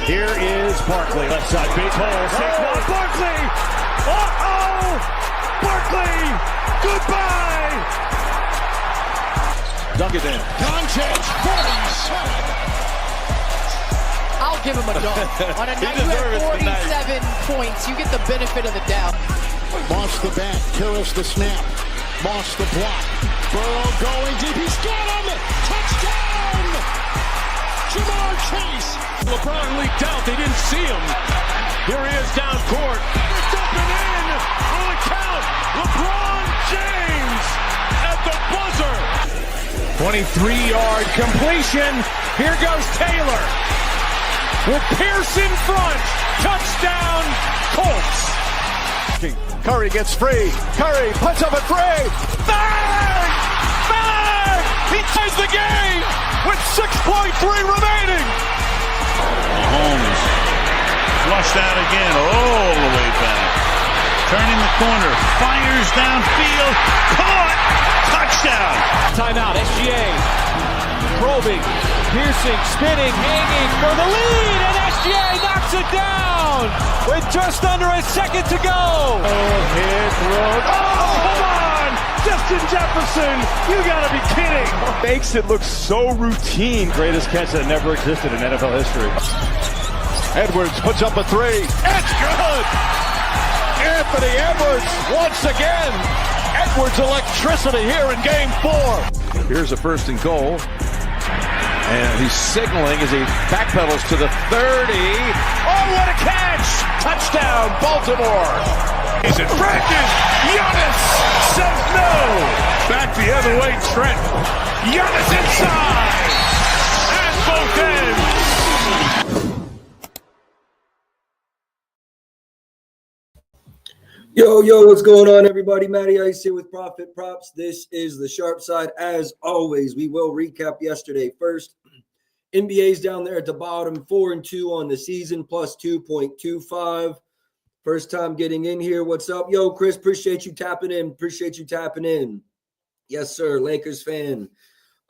Here is Barkley, left side, big hole, Saquon Barkley! Uh-oh! Barkley! Goodbye! Dunk it in. Doncic, 47! I'll give him a dunk. On a night you have 47 points, you get the benefit of the doubt. Moss the back, Karras the snap, Moss the block. Burrow going deep, he's got him! Touchdown! Jamar Chase! LeBron leaked out, they didn't see him. Here he is down court. It's up and in! Will it count? LeBron James at the buzzer! 23-yard completion. Here goes Taylor. With Pierce in front. Touchdown, Colts. Curry gets free. Curry puts up a three. Bang! Bang! He ties the game with 6.3 remaining. Mahomes flushed out again all the way back. Turning the corner. Fires downfield. Caught. Touchdown. Timeout. SGA. Probing, piercing, spinning, hanging for the lead, and SGA knocks it down with just under a second to go. Hit, throw. Oh, come on! Justin Jefferson, you gotta be kidding. Makes it look so routine. Greatest catch that never existed in NFL history. Edwards puts up a three. It's good! Anthony Edwards once again. Edwards electricity here in game 4. Here's a first and goal. And he's signaling as he backpedals to the 30. Oh, what a catch! Touchdown, Baltimore! Is it Brandon? Giannis says no! Back the other way, Trent. Giannis inside! At both ends! Yo, what's going on, everybody? Matty Ice here with Profit Props. This is the sharp side. As always, we will recap yesterday first. NBA's down there at the bottom, 4-2 on the season, plus 2.25. First time getting in here. What's up? Yo, Chris, appreciate you tapping in. Yes, sir, Lakers fan.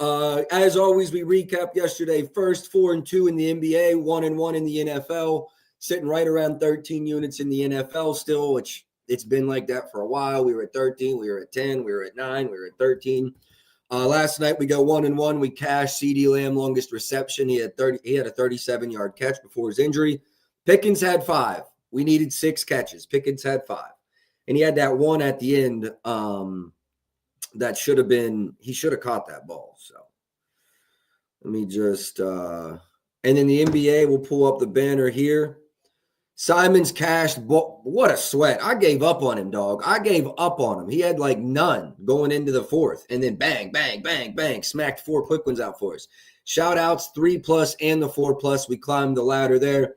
As always, we recap yesterday first, 4-2 in the NBA, 1-1 in the NFL, sitting right around 13 units in the NFL still, which it's been like that for a while. We were at 13, we were at 10, we were at 9, we were at 13. Last night we go 1-1. We cashed CeeDee Lamb longest reception. He had a 37-yard catch before his injury. Pickens had 5. We needed 6 catches. Pickens had 5. And he had that one at the end that should have been, he should have caught that ball. So let me just, and then the NBA, we'll pull up the banner here. Simon's cashed. What a sweat. I gave up on him, dog. I gave up on him. He had like none going into the fourth. And then bang, bang, bang, bang. Smacked 4 quick ones out for us. Shout outs, 3+ and the 4+. We climbed the ladder there.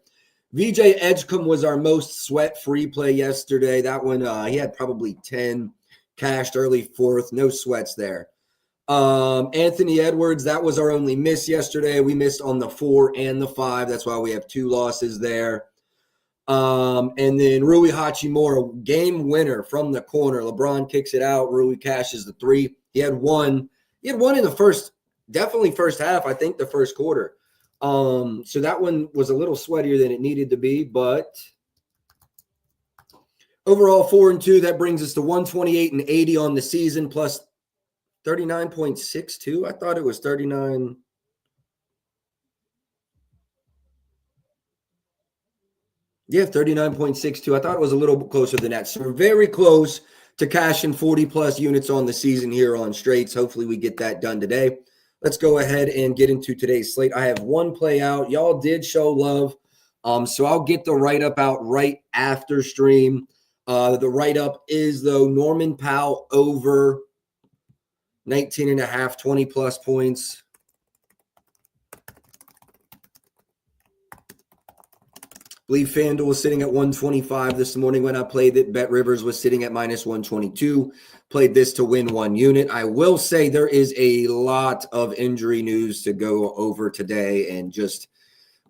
VJ Edgecombe was our most sweat-free play yesterday. That one, he had probably 10. Cashed early fourth. No sweats there. Anthony Edwards, that was our only miss yesterday. We missed on the 4 and the 5. That's why we have 2 losses there. And then Rui Hachimura, game winner from the corner. LeBron kicks it out. Rui cashes the 3. He had one in the first, definitely first half, I think the first quarter. So that one was a little sweatier than it needed to be, but overall 4-2, that brings us to 128-80 on the season, plus 39.62. I thought it was 39. Yeah, 39.62. I thought it was a little bit closer than that. So we're very close to cashing 40+ units on the season here on straights. Hopefully we get that done today. Let's go ahead and get into today's slate. I have one play out. Y'all did show love. So I'll get the write-up out right after stream. The write-up is, though, Norman Powell over 19.5, 20+ points. I believe FanDuel was sitting at 125 this morning when I played it. Bet Rivers was sitting at minus 122. Played this to win 1 unit. I will say there is a lot of injury news to go over today, and just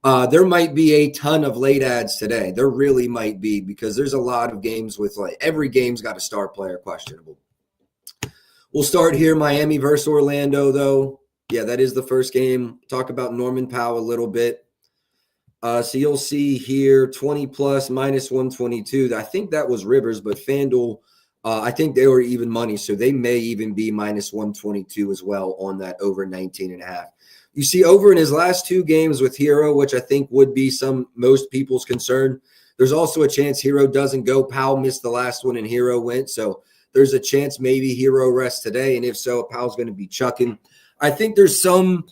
there might be a ton of late ads today. There really might be, because there's a lot of games with, like, every game's got a star player questionable. We'll start here. Miami versus Orlando, though. Yeah, that is the first game. Talk about Norman Powell a little bit. So you'll see here 20 plus minus 122. I think that was Rivers, but FanDuel, I think they were even money. So they may even be minus 122 as well on that over 19.5. You see over in his last 2 games with Hero, which I think would be most people's concern. There's also a chance Hero doesn't go. Powell missed the last one and Hero went. So there's a chance maybe Hero rests today. And if so, Powell's going to be chucking. I think there's some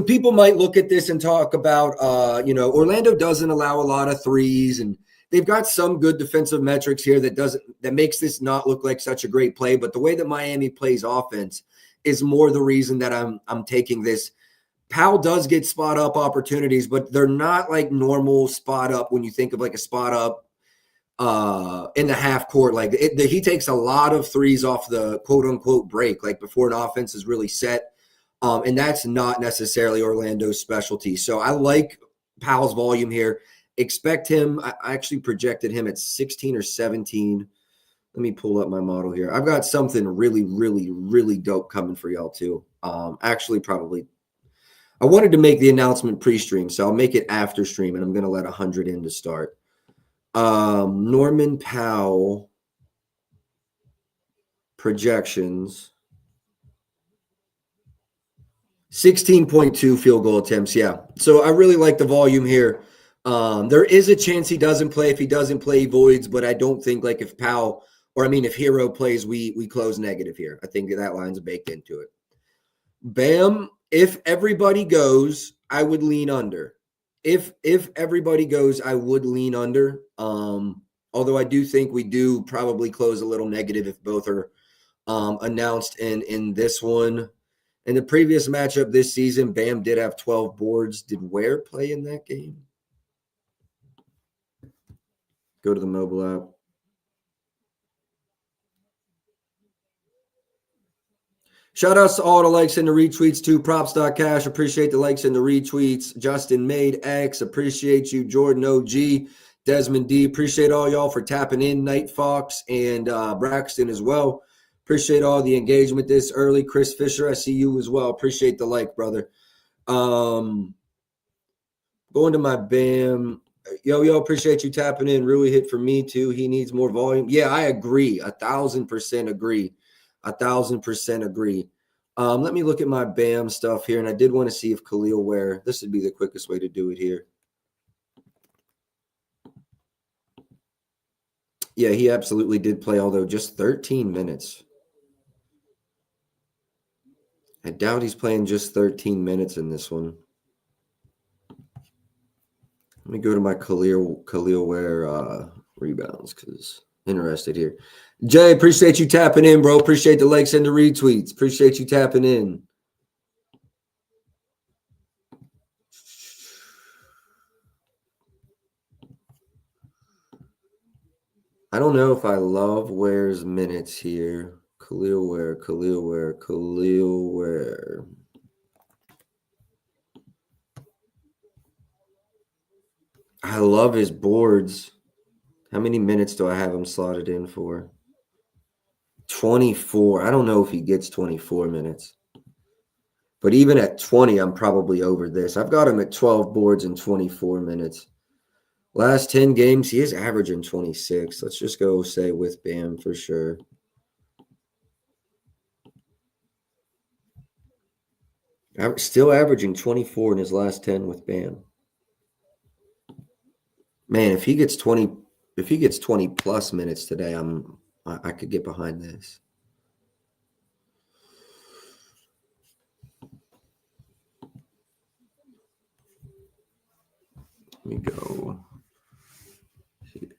people might look at this and talk about, Orlando doesn't allow a lot of threes, and they've got some good defensive metrics here that makes this not look like such a great play. But the way that Miami plays offense is more the reason that I'm taking this. Powell does get spot up opportunities, but they're not like normal spot up when you think of like a spot up in the half court. Like he takes a lot of threes off the quote unquote break, like before an offense is really set. And that's not necessarily Orlando's specialty. So I like Powell's volume here. Expect him. I actually projected him at 16 or 17. Let me pull up my model here. I've got something really, really, really dope coming for y'all too. Actually, probably. I wanted to make the announcement pre-stream, so I'll make it after stream, and I'm going to let 100 in to start. Norman Powell projections. 16.2 field goal attempts, yeah. So I really like the volume here. There is a chance he doesn't play. If he doesn't play, he voids, but I don't think like if Hero plays, we close negative here. I think that line's baked into it. Bam, if everybody goes, I would lean under. If everybody goes, I would lean under. Although I do think we do probably close a little negative if both are announced in this one. In the previous matchup this season, Bam did have 12 boards. Did Ware play in that game? Go to the mobile app. Shout outs to all the likes and the retweets too. Props.Cash. Appreciate the likes and the retweets. Justin Made X. Appreciate you. Jordan OG. Desmond D. Appreciate all y'all for tapping in. Night Fox and Braxton as well. Appreciate all the engagement this early. Chris Fisher, I see you as well. Appreciate the like, brother. Going to my Bam. Yo, appreciate you tapping in. Really hit for me too. He needs more volume. Yeah, I agree. 1,000% agree. 1,000% agree. Let me look at my Bam stuff here. And I did want to see if Khalil Ware, this would be the quickest way to do it here. Yeah, he absolutely did play, although just 13 minutes. I doubt he's playing just 13 minutes in this one. Let me go to my Khalil Ware rebounds because interested here. Jay, appreciate you tapping in, bro. Appreciate the likes and the retweets. Appreciate you tapping in. I don't know if I love Ware's minutes here. Khalil Ware. I love his boards. How many minutes do I have him slotted in for? 24. I don't know if he gets 24 minutes. But even at 20, I'm probably over this. I've got him at 12 boards and 24 minutes. Last 10 games, he is averaging 26. Let's just go say with Bam for sure. Still averaging 24 in his last 10 with Bam. Man, if he gets 20 plus minutes today, I could get behind this. Let me go here.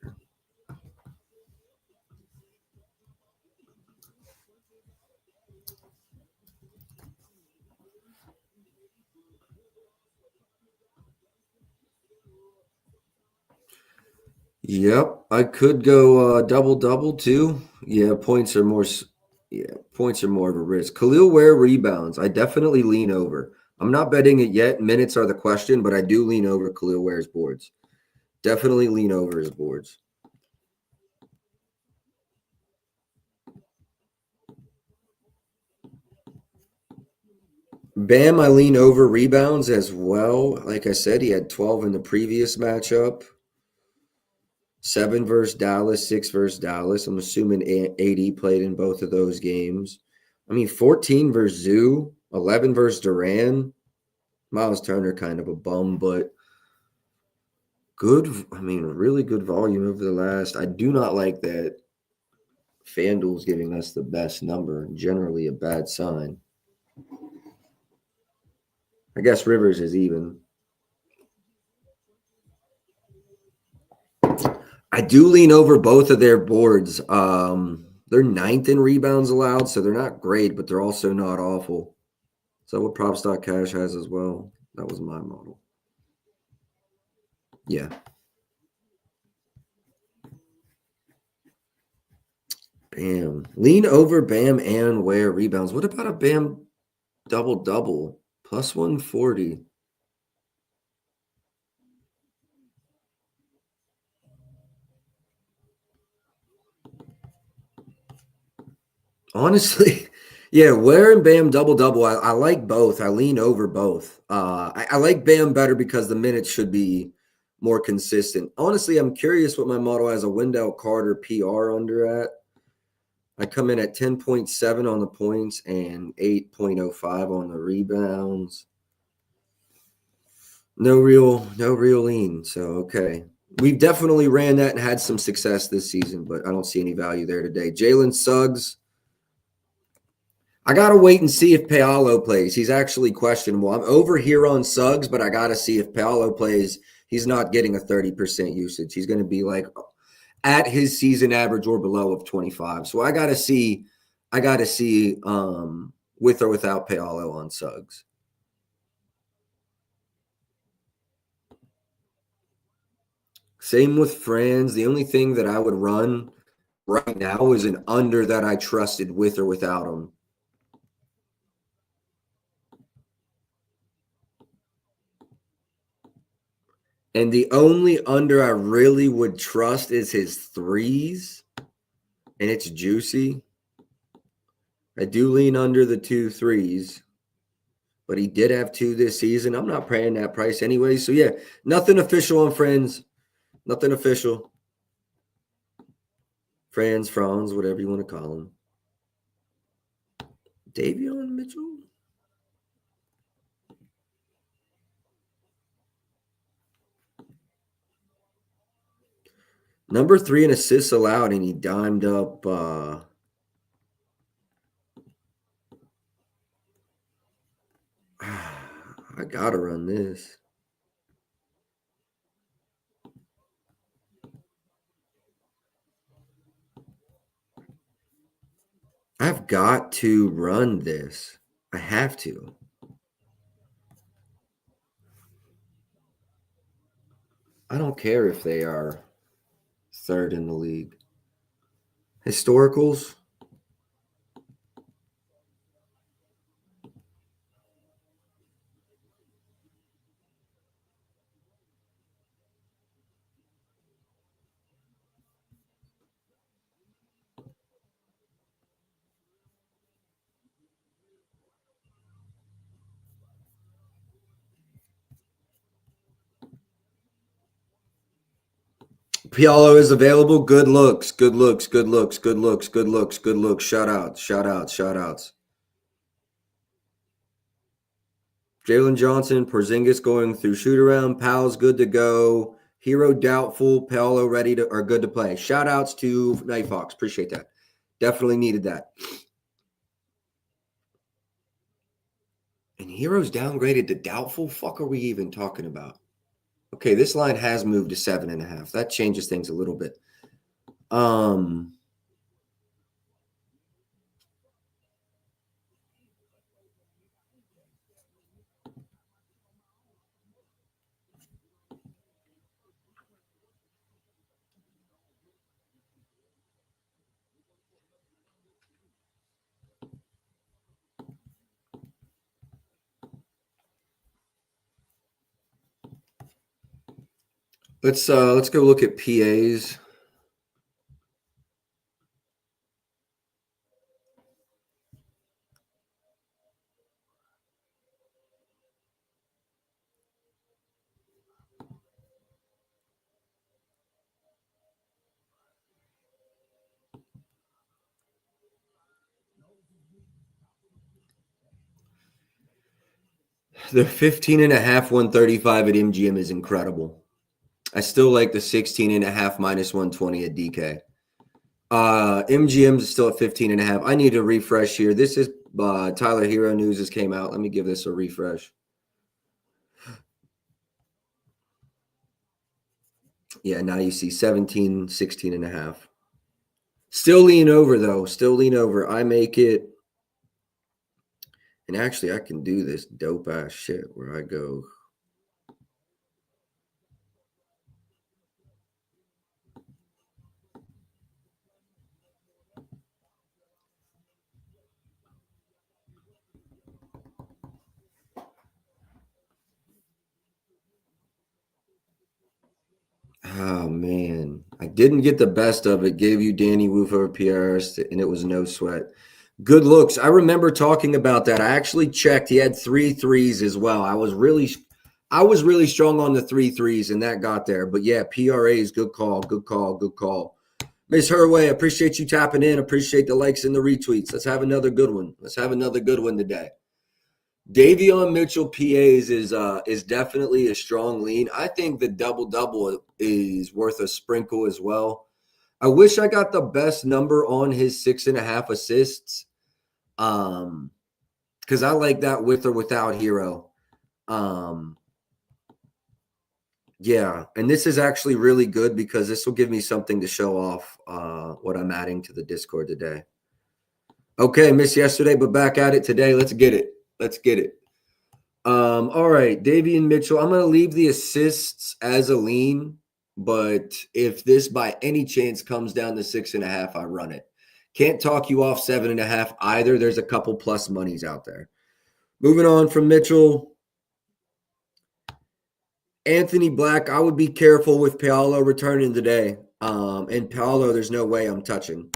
Yep, I could go double too. Yeah, points are more of a risk. Khalil Ware rebounds. I definitely lean over. I'm not betting it yet. Minutes are the question, but I do lean over Khalil Ware's boards. Definitely lean over his boards. Bam, I lean over rebounds as well. Like I said, he had 12 in the previous matchup. 7 versus Dallas, 6 versus Dallas. I'm assuming AD played in both of those games. I mean, 14 versus Zoo, 11 versus Duran. Miles Turner kind of a bum, but good. I mean, really good volume over the last. I do not like that FanDuel's giving us the best number. Generally a bad sign. I guess Rivers is even. I do lean over both of their boards. They're 9th in rebounds allowed, so they're not great, but they're also not awful. So what Props.Cash has as well. That was my model. Yeah. Bam. Lean over Bam and wear rebounds. What about a Bam double-double? Plus 140. Honestly, yeah, Ware and Bam double-double. I like both. I lean over both. I like Bam better because the minutes should be more consistent. Honestly, I'm curious what my model has a Wendell Carter PR under at. I come in at 10.7 on the points and 8.05 on the rebounds. No real lean. So, okay. We've definitely ran that and had some success this season, but I don't see any value there today. Jalen Suggs. I got to wait and see if Paolo plays. He's actually questionable. I'm over here on Suggs, but I got to see if Paolo plays. He's not getting a 30% usage. He's going to be like at his season average or below of 25. So I got to see with or without Paolo on Suggs. Same with Franz. The only thing that I would run right now is an under that I trusted with or without him. And the only under I really would trust is his threes, and it's juicy. I do lean under the 2 threes, but he did have 2 this season. I'm not paying that price anyway. So, yeah, nothing official on Franz. Nothing official. Franz, whatever you want to call him. Davion Mitchell? Number 3 in assists allowed, and he dimed up I gotta run this. I've got to run this. I have to. I don't care if they are 3rd in the league. Historicals? Pialo is available. Good looks. Shout outs. Jalen Johnson, Porzingis going through shoot around. Powell's good to go. Hero doubtful. Paolo ready to or good to play. Shout outs to Night Fox. Appreciate that. Definitely needed that. And Hero's downgraded to doubtful. Fuck are we even talking about? Okay, this line has moved to 7.5. That changes things a little bit. Let's go look at PAs. The 15.5, 135 at MGM is incredible. I still like the 16.5 minus 120 at DK. MGM's still at 15.5. I need a refresh here. This is Tyler Hero News just came out. Let me give this a refresh. Yeah, now you see 17, 16.5. Still lean over, though. Still lean over. I make it. And actually, I can do this dope-ass shit where I go. Oh, man. I didn't get the best of it. Gave you Danny Wolf over PRS, and it was no sweat. Good looks. I remember talking about that. I actually checked. He had 3 threes as well. I was really strong on the 3 threes, and that got there. But yeah, PRAs, good call, good call, good call. Miss Herway, appreciate you tapping in. Appreciate the likes and the retweets. Let's have another good one. Let's have another good one today. Davion Mitchell PAs is definitely a strong lean. I think the double-double is worth a sprinkle as well. I wish I got the best number on his 6.5 assists. Because I like that with or without Hero. Yeah, and this is actually really good because this will give me something to show off what I'm adding to the Discord today. Okay, missed yesterday, but back at it today. Let's get it. Let's get it. All right, Davion Mitchell. I'm going to leave the assists as a lean, but if this by any chance comes down to 6.5, I run it. Can't talk you off 7.5 either. There's a couple plus monies out there. Moving on from Mitchell. Anthony Black, I would be careful with Paolo returning today. And Paolo, there's no way I'm touching.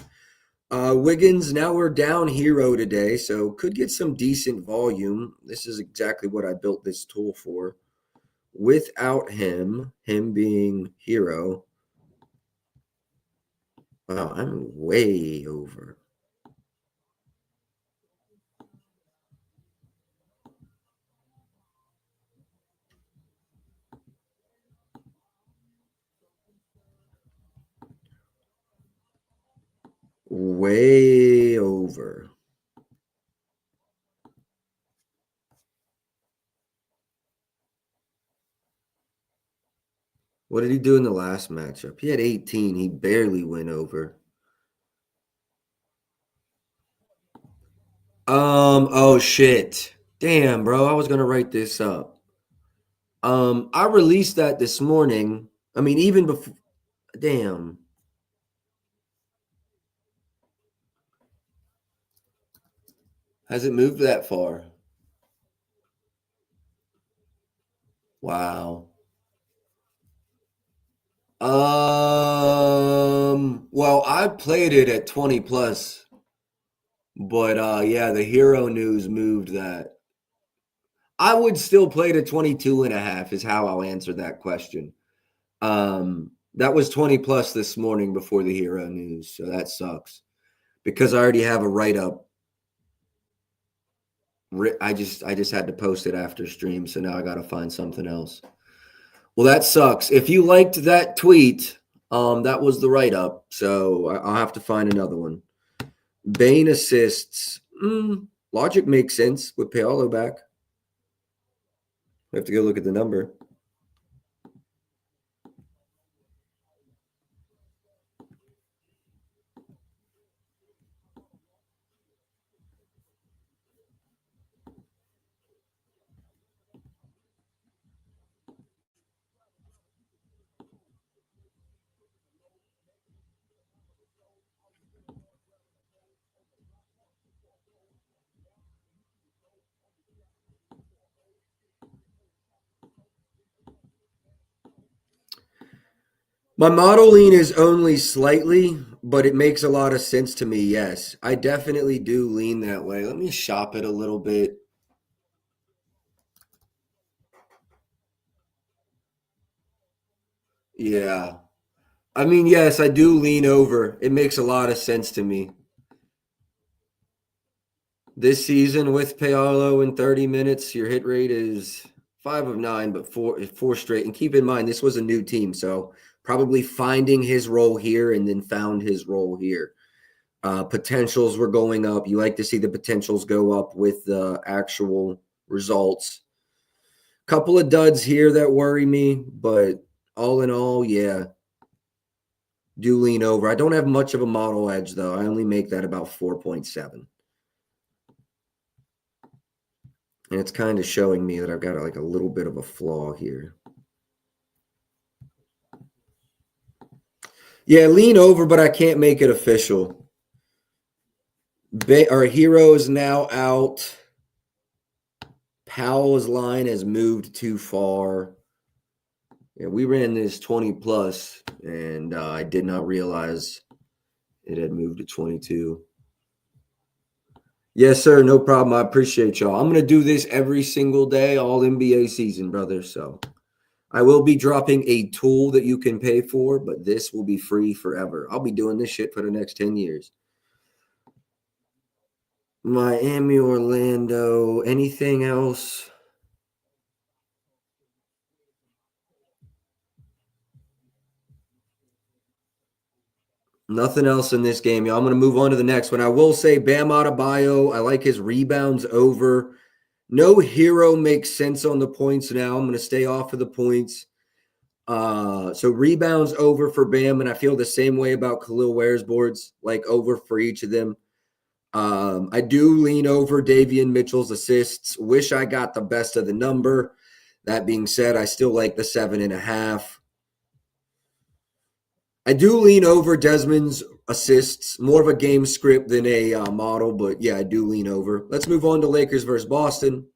Wiggins, now we're down Hero today, so could get some decent volume. This is exactly what I built this tool for. Without him being Hero. Wow, I'm way over. Way over. What did he do in the last matchup? He had 18. He barely went over. Oh shit. Damn, bro. I was gonna write this up. I released that this morning. I mean, even before. Damn. Has it moved that far? Wow. Well, I played it at 20 plus, but yeah, the Hero News moved that. I would still play to 22.5 is how I'll answer that question. That was 20 plus this morning before the Hero News, so that sucks because I already have a write-up. I just had to post it after stream, so now I got to find something else. Well, that sucks. If you liked that tweet, that was the write-up, so I'll have to find another one. Bane assists. Logic makes sense with Paolo back. I have to go look at the number. My model lean is only slightly, but it makes a lot of sense to me, yes. I definitely do lean that way. Let me shop it a little bit. Yeah. I mean, yes, I do lean over. It makes a lot of sense to me. This season with Paolo in 30 minutes, your hit rate is 5 of 9, but four straight. And keep in mind, this was a new team, so probably finding his role here and then found his role here. Potentials were going up. You like to see the potentials go up with the actual results. Couple of duds here that worry me, but all in all, yeah, do lean over. I don't have much of a model edge, though. I only make that about 4.7. And it's kind of showing me that I've got like a little bit of a flaw here. Yeah, lean over, but I can't make it official. Our hero is now out. Powell's line has moved too far. Yeah, we ran this 20 plus, and I did not realize it had moved to 22. Yes, sir. No problem. I appreciate y'all. I'm going to do this every single day, all NBA season, brother. So I will be dropping a tool that you can pay for, but this will be free forever. I'll be doing this shit for the next 10 years. Miami, Orlando, anything else? Nothing else in this game, y'all. I'm going to move on to the next one. I will say Bam Adebayo, I like his rebounds over. No hero makes sense on the points now. I'm going to stay off of the points. So rebounds over for Bam, and I feel the same way about Khalil Ware's boards, like over for each of them. I do lean over Davion Mitchell's assists. Wish I got the best of the number. That being said, I still like the 7.5. I do lean over Desmond's assists. More of a game script than a model, but yeah, I do lean over. Let's move on to Lakers versus Boston.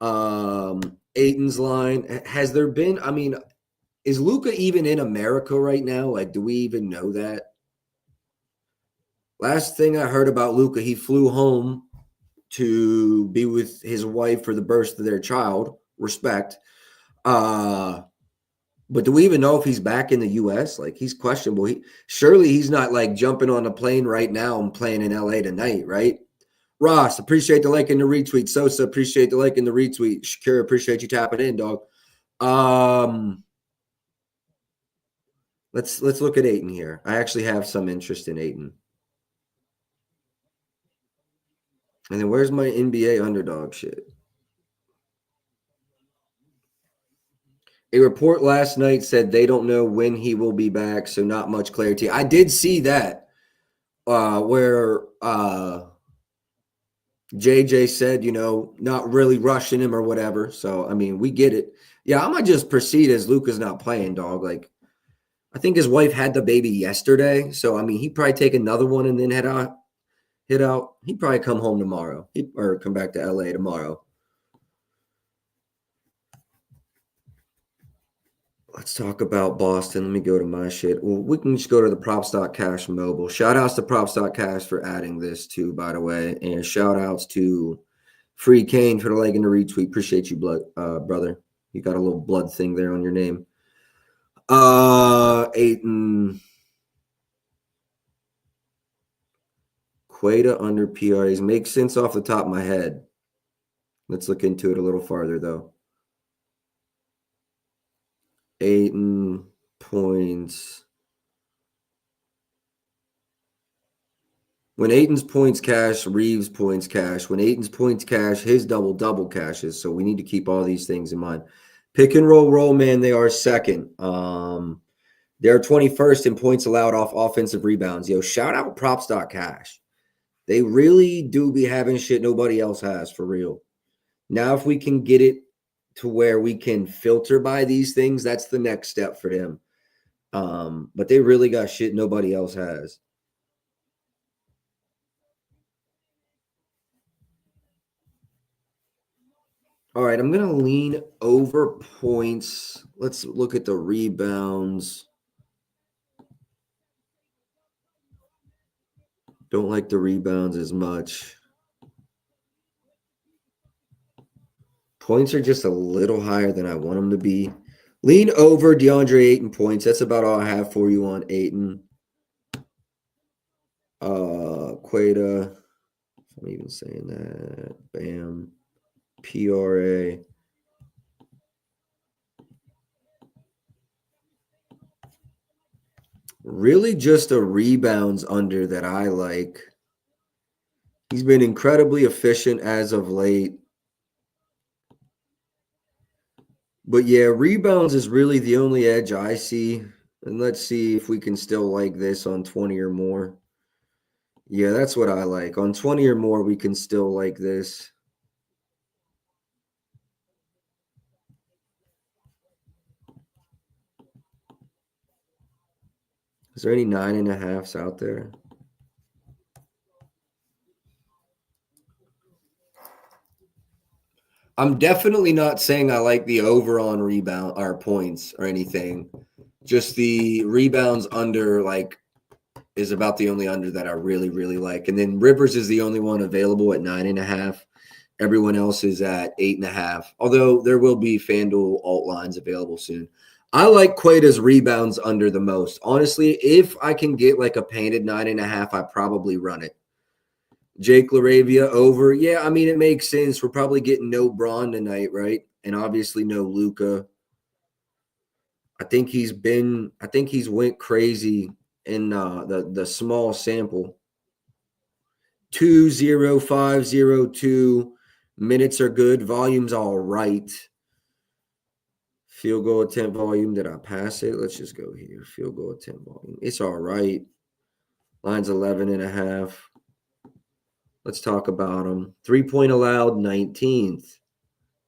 Ayton's line. Has there been, I mean, is Luka even in America right now? Like, do we even know that? Last thing I heard about Luka, he flew home to be with his wife for the birth of their child. Respect. But do we even know if he's back in the U.S.? Like, he's questionable. Surely he's not, like, jumping on a plane right now and playing in L.A. tonight, right? Ross, appreciate the like and the retweet. Sosa, appreciate the like and the retweet. Shakira, appreciate you tapping in, dog. Let's look at Ayton here. I actually have some interest in Ayton. And then where's my NBA underdog shit? A report last night said they don't know when he will be back, so not much clarity. I did see that where JJ said, not really rushing him or whatever. So, I mean, we get it. Yeah, I'm going to just proceed as Luka's not playing, dog. Like, I think his wife had the baby yesterday. So, I mean, he'd probably take another one and then hit out. He'd probably come home tomorrow or come back to LA tomorrow. Let's talk about Boston. Let me go to my shit. Well, we can just go to the Props.Cash mobile. Shout outs to Props.Cash for adding this too, by the way. And shout outs to Free Kane for the like and the retweet. Appreciate you, brother. You got a little blood thing there on your name. Ayton. Queta under PRAs. Makes sense off the top of my head. Let's look into it a little farther, though. Ayton points. When Ayton's points cash, Reeves points cash. When Ayton's points cash, his double cashes. So we need to keep all these things in mind. Pick and roll, man, they are second. They're 21st in points allowed off offensive rebounds. Yo, shout out Props.Cash. They really do be having shit nobody else has, for real. Now, if we can get it to where we can filter by these things, that's the next step for them. But they really got shit nobody else has. All right, I'm going to lean over points. Let's look at the rebounds. Don't like the rebounds as much. Points are just a little higher than I want them to be. Lean over DeAndre Ayton points. That's about all I have for you on Ayton. Queta. I'm even saying that. Bam. PRA. Really just a rebounds under that I like. He's been incredibly efficient as of late. But yeah, rebounds is really the only edge I see. And let's see if we can still like this on 20 or more. Yeah, that's what I like. On 20 or more, we can still like this. Is there any 9.5s out there? I'm definitely not saying I like the over on rebound or points or anything. Just the rebounds under is about the only under that I really, really like. And then Rivers is the only one available at 9.5. Everyone else is at 8.5. Although there will be FanDuel alt lines available soon. I like Queta's rebounds under the most. Honestly, if I can get like a painted 9.5, I probably run it. Jake LaRavia over. Yeah, I mean, it makes sense. We're probably getting no Braun tonight, right? And obviously no Luka. I think he's went crazy in the small sample. 2:05:02 minutes are good. Volume's all right. Field goal attempt volume. Did I pass it? Let's just go here. Field goal attempt volume. It's all right. Line's 11.5. Let's talk about them. 3-point allowed, 19th.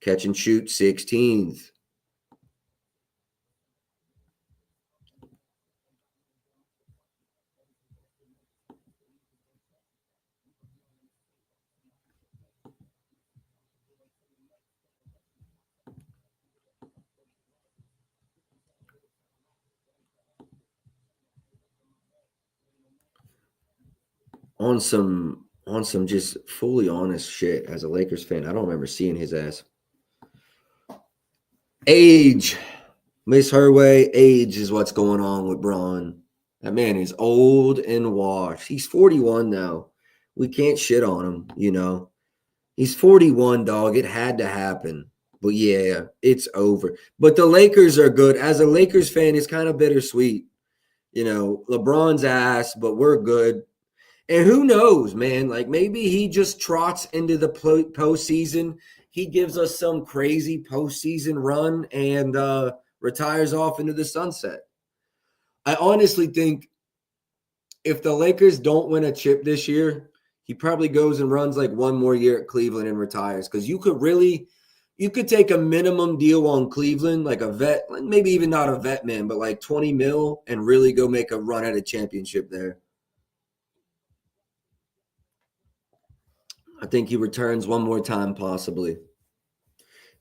Catch and shoot, 16th. On some just fully honest shit as a Lakers fan, I don't remember seeing his ass. Age. Miss Herway, age is what's going on with Braun. That man is old and washed. He's 41 now. We can't shit on him, you know. He's 41, dog. It had to happen. But yeah, it's over. But the Lakers are good. As a Lakers fan, it's kind of bittersweet. You know, LeBron's ass, but we're good. And who knows, man? Like maybe he just trots into the postseason. He gives us some crazy postseason run and retires off into the sunset. I honestly think if the Lakers don't win a chip this year, he probably goes and runs like one more year at Cleveland and retires. Because you could take a minimum deal on Cleveland, like a vet, maybe even not a vet man, but like 20 mil and really go make a run at a championship there. I think he returns one more time, possibly.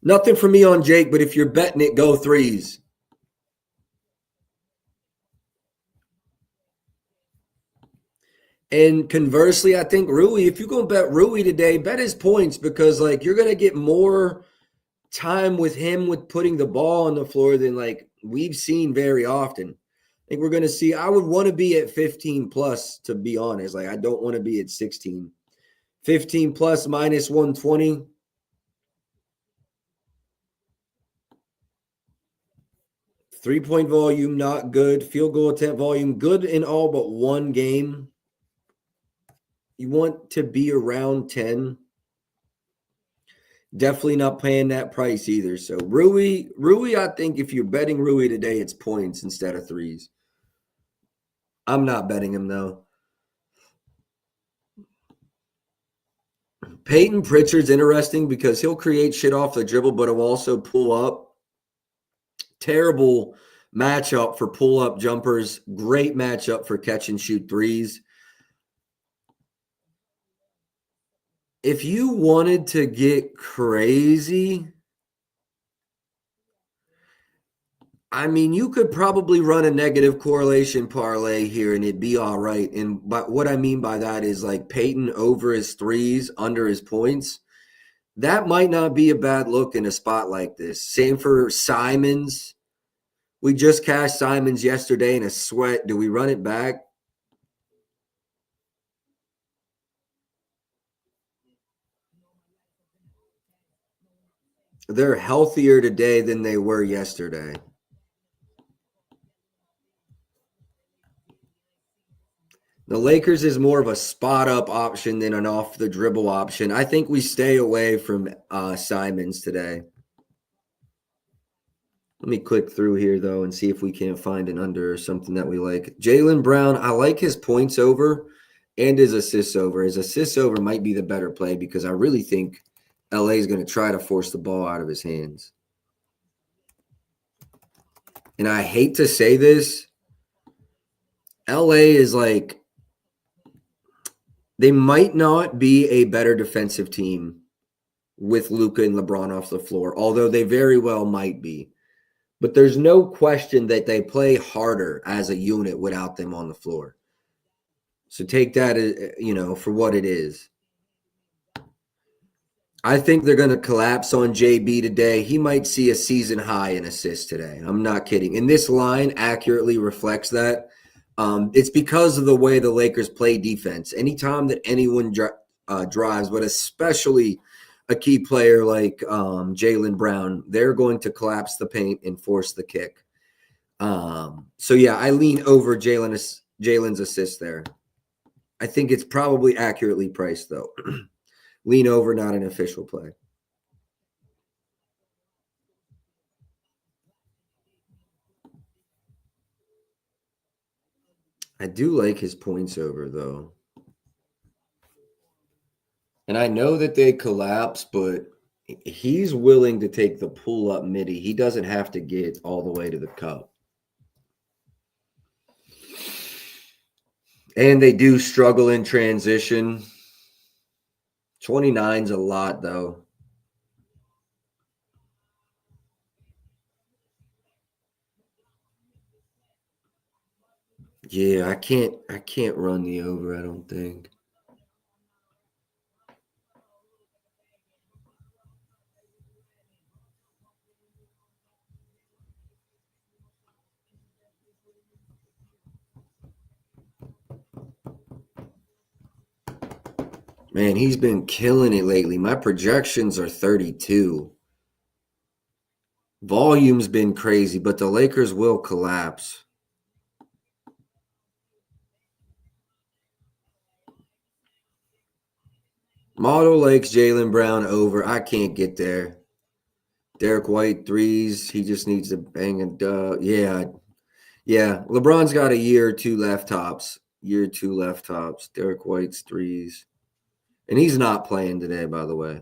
Nothing for me on Jake, but if you're betting it, go threes. And conversely, I think Rui, if you're going to bet Rui today, bet his points because like you're going to get more time with him with putting the ball on the floor than like we've seen very often. I think we're going to see, I would want to be at 15 plus, to be honest. Like I don't want to be at 16. 15 plus minus 120. Three-point volume, not good. Field goal attempt volume, good in all but one game. You want to be around 10. Definitely not paying that price either. So Rui, I think if you're betting Rui today, it's points instead of threes. I'm not betting him though. Peyton Pritchard's interesting because he'll create shit off the dribble, but he'll also pull up. Terrible matchup for pull-up jumpers. Great matchup for catch and shoot threes. If you wanted to get crazy, I mean, you could probably run a negative correlation parlay here and it'd be all right. And but what I mean by that is like Peyton over his threes, under his points. That might not be a bad look in a spot like this. Same for Simons. We just cashed Simons yesterday in a sweat. Do we run it back? they're healthier today than they were yesterday. The Lakers is more of a spot-up option than an off-the-dribble option. I think we stay away from Simons today. Let me click through here, though, and see if we can't find an under or something that we like. Jaylen Brown, I like his points over and his assists over. His assists over might be the better play because I really think LA is going to try to force the ball out of his hands. And I hate to say this, LA is like, they might not be a better defensive team with Luka and LeBron off the floor, although they very well might be. But there's no question that they play harder as a unit without them on the floor. So take that, for what it is. I think they're going to collapse on JB today. He might see a season high in assists today. I'm not kidding. And this line accurately reflects that. It's because of the way the Lakers play defense. Anytime that anyone drives, but especially a key player like Jaylen Brown, they're going to collapse the paint and force the kick. I lean over Jaylen's assist there. I think it's probably accurately priced, though. Lean over, not an official play. I do like his points over, though. And I know that they collapse, but he's willing to take the pull-up midi. He doesn't have to get all the way to the cup. And they do struggle in transition. 29's a lot, though. Yeah, I can't run the over, I don't think. Man, he's been killing it lately. My projections are 32. Volume's been crazy, but the Lakers will collapse. Model likes Jaylen Brown over. I can't get there. Derek White threes. He just needs to bang and yeah. LeBron's got a year or two left tops. Derek White's threes. And he's not playing today, by the way.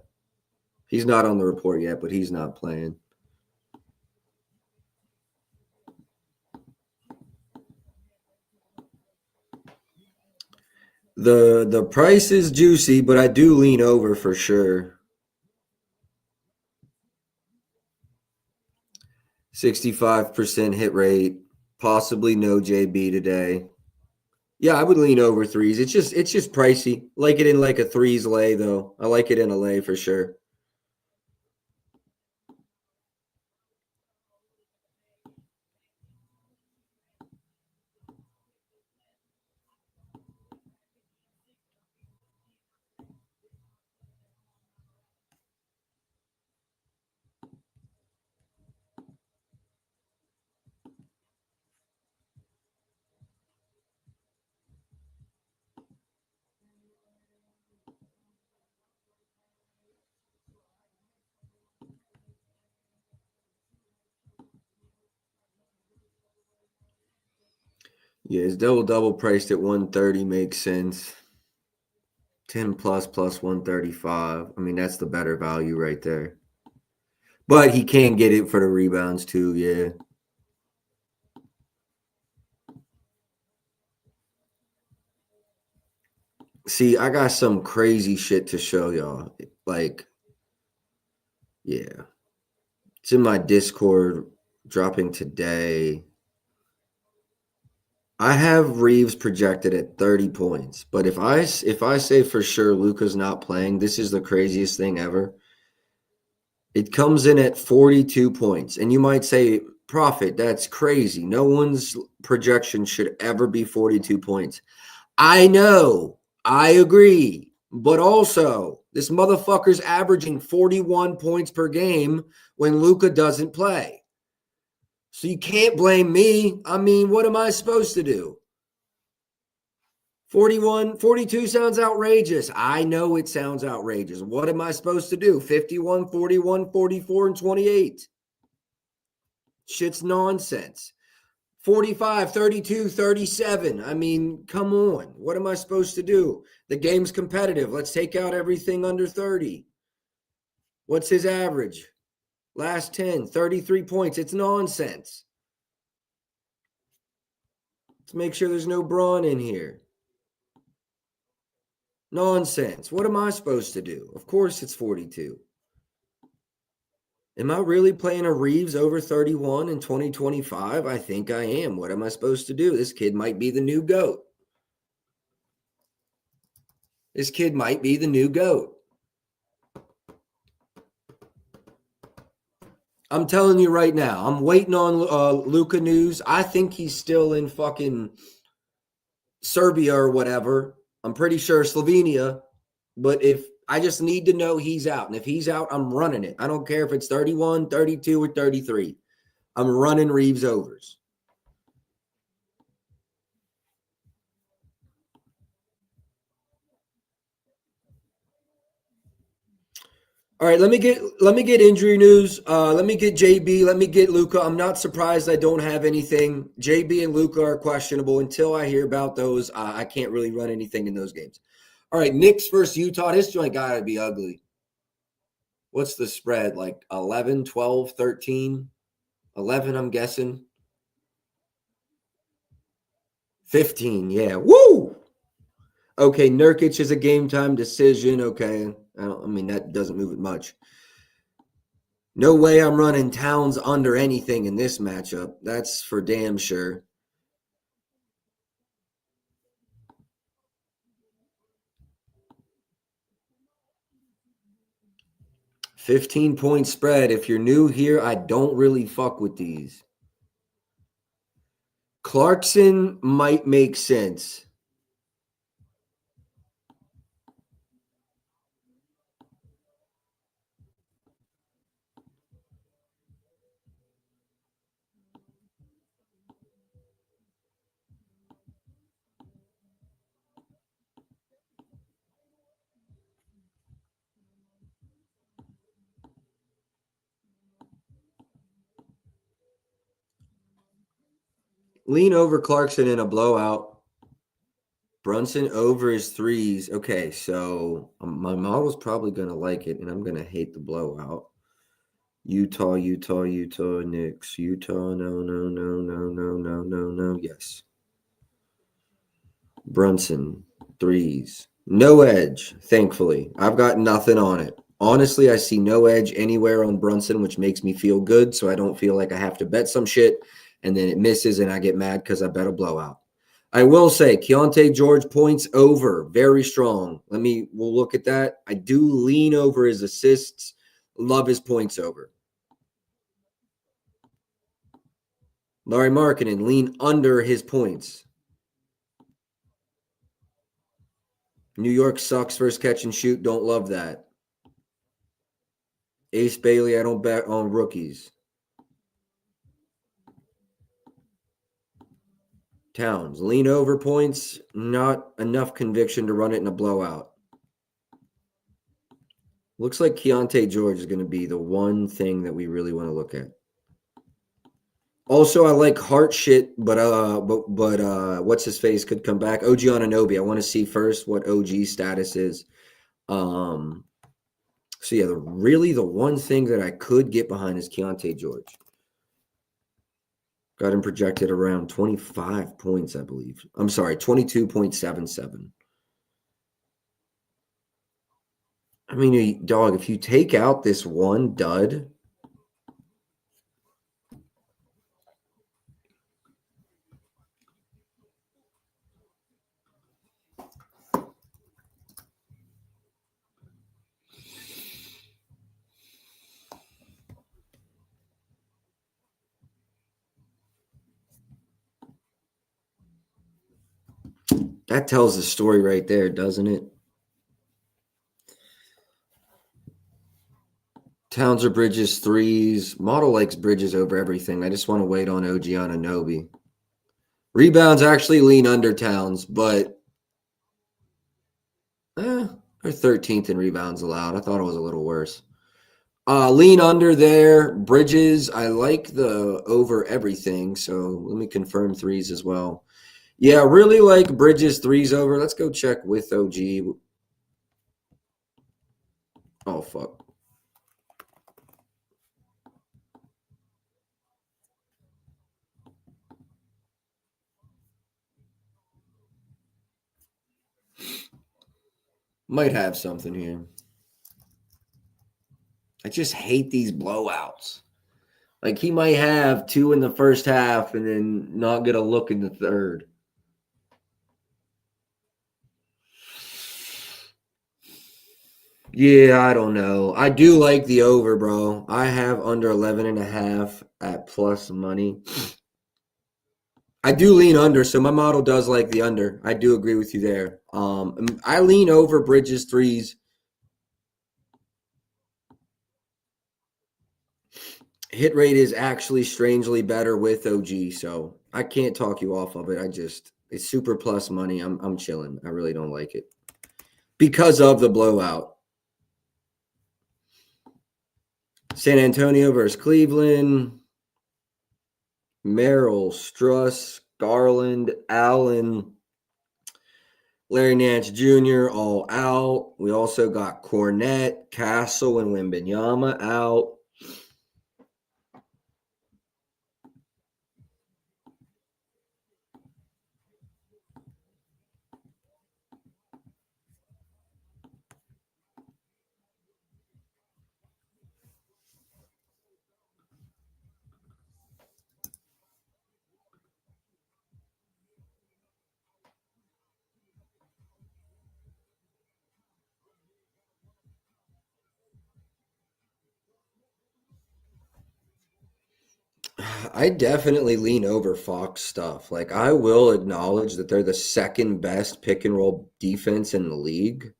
He's not on the report yet, but he's not playing. The price is juicy, but I do lean over for sure. 65% hit rate, possibly no JB today. Yeah, I would lean over threes. It's just pricey. Like it in like a threes lay, though. I like it in a lay for sure. Yeah, his double priced at 130 makes sense. 10 plus 135. I mean, that's the better value right there. But he can get it for the rebounds too, yeah. See, I got some crazy shit to show y'all. Like, yeah. It's in my Discord dropping today. I have Reeves projected at 30 points. But if I say for sure Luka's not playing, this is the craziest thing ever. It comes in at 42 points. And you might say, Prophet, that's crazy. No one's projection should ever be 42 points. I know. I agree. But also, this motherfucker's averaging 41 points per game when Luka doesn't play. So you can't blame me. I mean, what am I supposed to do? 41, 42 sounds outrageous. I know it sounds outrageous. What am I supposed to do? 51, 41, 44, and 28. Shit's nonsense. 45, 32, 37. I mean, come on. What am I supposed to do? The game's competitive. Let's take out everything under 30. What's his average? Last 10, 33 points. It's nonsense. Let's make sure there's no Braun in here. Nonsense. What am I supposed to do? Of course it's 42. Am I really playing a Reeves over 31 in 2025? I think I am. What am I supposed to do? This kid might be the new GOAT. This kid might be the new GOAT. I'm telling you right now, I'm waiting on Luka news. I think he's still in fucking Serbia or whatever. I'm pretty sure Slovenia. But if I just need to know he's out. And if he's out, I'm running it. I don't care if it's 31, 32, or 33. I'm running Reeves overs. All right, let me get injury news. Let me get JB. Let me get Luka. I'm not surprised I don't have anything. JB and Luka are questionable. Until I hear about those, I can't really run anything in those games. All right, Knicks versus Utah. This joint got to be ugly. What's the spread? Like 11, 12, 13, 11, I'm guessing. 15, yeah. Woo! Okay, Nurkic is a game-time decision. Okay, I mean, that doesn't move it much. No way I'm running Towns under anything in this matchup. That's for damn sure. $15-point spread. If you're new here, I don't really fuck with these. Clarkson might make sense. Lean over Clarkson in a blowout. Brunson over his threes. Okay, so my model's probably going to like it, and I'm going to hate the blowout. Utah, Knicks. Utah, no. Yes. Brunson, threes. No edge, thankfully. I've got nothing on it. Honestly, I see no edge anywhere on Brunson, which makes me feel good, so I don't feel like I have to bet some shit, and then it misses, and I get mad because I bet a blowout. I will say, Keontae George points over, very strong. We'll look at that. I do lean over his assists, love his points over. Larry Markkinen, lean under his points. New York sucks versus catch and shoot. Don't love that. Ace Bailey, I don't bet on rookies. Towns, lean over points. Not enough conviction to run it in a blowout. Looks like Keontae George is going to be the one thing that we really want to look at. Also, I like Hart shit, but what's his face could come back. OG Anunoby. I want to see first what OG status is. So yeah, the one thing that I could get behind is Keontae George. Got him projected around 25 points, I believe. I'm sorry, 22.77. I mean, dog, if you take out this one dud, that tells the story right there, doesn't it? Towns or Bridges threes. Model likes Bridges over everything. I just want to wait on OG Anunoby. Rebounds actually lean under Towns, but they're 13th in rebounds allowed. I thought it was a little worse. Lean under there. Bridges, I like the over everything, so let me confirm threes as well. Yeah, really like Bridges threes over. Let's go check with OG. Oh, fuck. Might have something here. I just hate these blowouts. Like, he might have 2 in the first half and then not get a look in the third. Yeah, I don't know. I do like the over, bro. I have under 11.5 at plus money. I do lean under, so my model does like the under. I do agree with you there. I lean over Bridges threes. Hit rate is actually strangely better with OG, so I can't talk you off of it. It's super plus money. I'm chilling. I really don't like it because of the blowout. San Antonio versus Cleveland. Merrill, Struss, Garland, Allen, Larry Nance Jr. all out. We also got Cornette, Castle, and Wembanyama out. I definitely lean over Fox stuff. Like, I will acknowledge that they're the second best pick and roll defense in the league.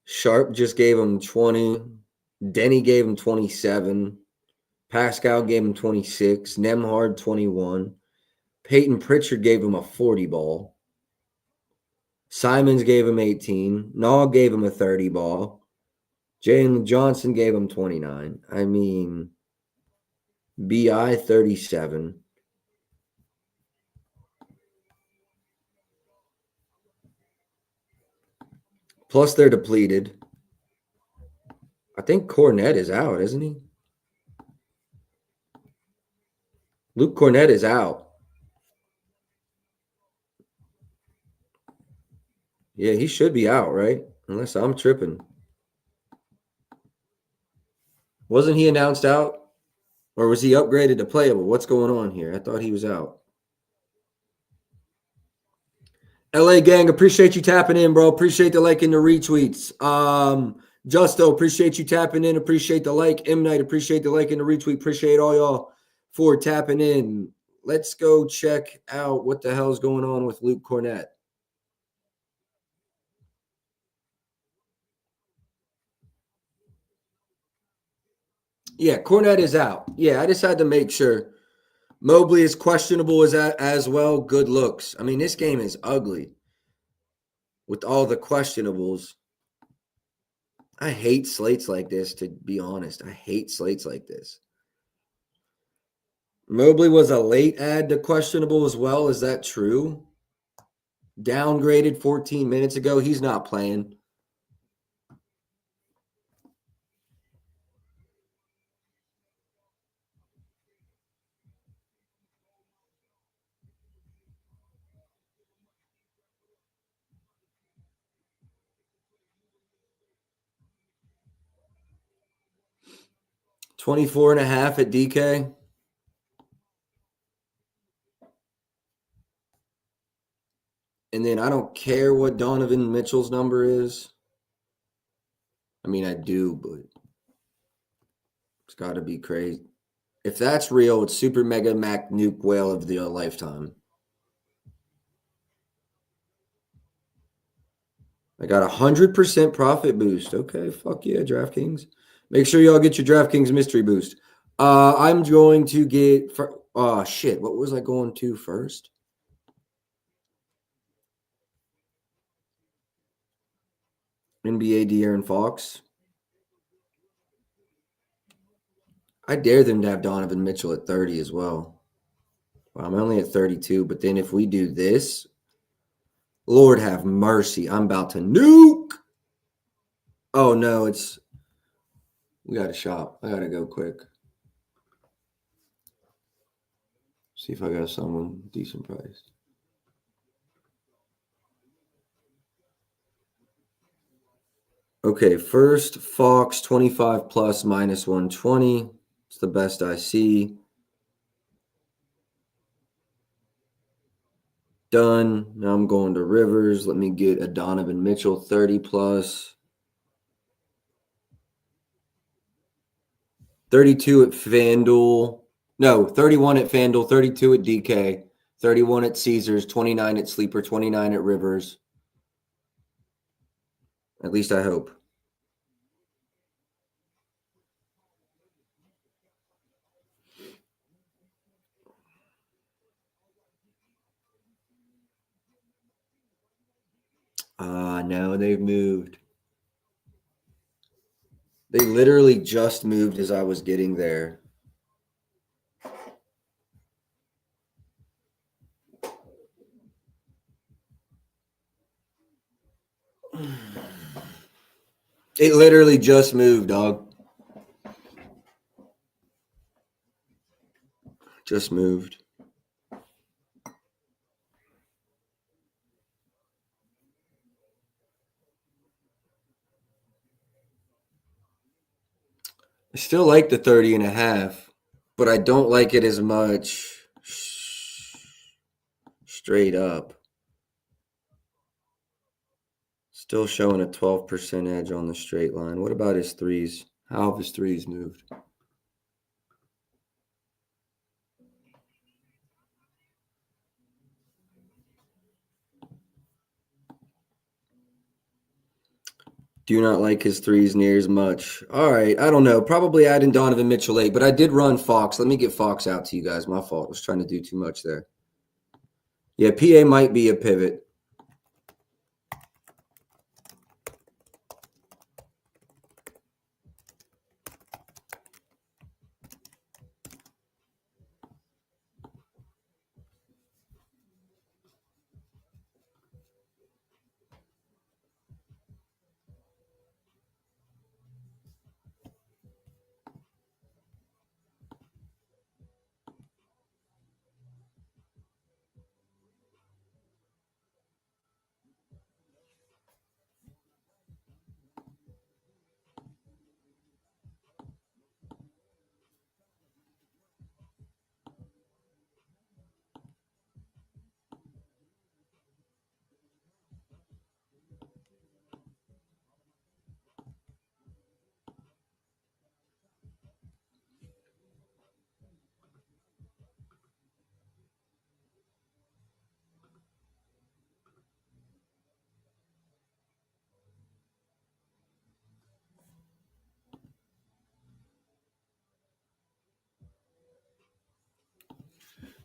Sharp just gave him 20. Denny gave him 27. Pascal gave him 26. Nemhard 21. Peyton Pritchard gave him a 40 ball. Simons gave him 18. Nog gave him a 30 ball. Jalen Johnson gave him 29. I mean, BI 37. Plus, they're depleted. I think Cornette is out, isn't he? Luke Cornette is out. Yeah, he should be out, right? Unless I'm tripping. Wasn't he announced out? Or was he upgraded to playable? What's going on here? I thought he was out. LA gang, appreciate you tapping in, bro. Appreciate the like and the retweets. Justo, appreciate you tapping in. Appreciate the like. M Night, appreciate the like and the retweet. Appreciate all y'all for tapping in. Let's go check out what the hell's going on with Luke Cornette. Yeah, Cornette is out. Yeah, I just had to make sure. Mobley is questionable as well. Good looks. I mean, this game is ugly with all the questionables. I hate slates like this, to be honest. I hate slates like this. Mobley was a late add to questionable as well. Is that true? Downgraded 14 minutes ago. He's not playing. $24.5 at DK. And then I don't care what Donovan Mitchell's number is. I mean, I do, but it's got to be crazy. If that's real, it's Super Mega Mac Nuke Whale of the lifetime. I got 100% profit boost. Okay, fuck yeah, DraftKings. Make sure y'all get your DraftKings mystery boost. I'm going to get shit. What was I going to first? NBA De'Aaron Fox. I dare them to have Donovan Mitchell at 30 as well. Well, I'm only at 32, but then if we do this, Lord have mercy, I'm about to nuke. Oh no, we got to shop. I got to go quick. See if I got someone decent priced. Okay, first Fox 25 plus minus 120. It's the best I see. Done. Now I'm going to Rivers. Let me get a Donovan Mitchell 30 plus. 32 at FanDuel. No, 31 at FanDuel, 32 at DK, 31 at Caesars, 29 at Sleeper, 29 at Rivers. At least I hope. No, they've moved. They literally just moved as I was getting there. It literally just moved, dog. Just moved. I still like the 30 and a half, but I don't like it as much straight up. Still showing a 12% edge on the straight line. What about his threes? How have his threes moved? Do not like his threes near as much. All right, I don't know. Probably add in Donovan Mitchell late, but I did run Fox. Let me get Fox out to you guys. My fault. I was trying to do too much there. Yeah, PA might be a pivot.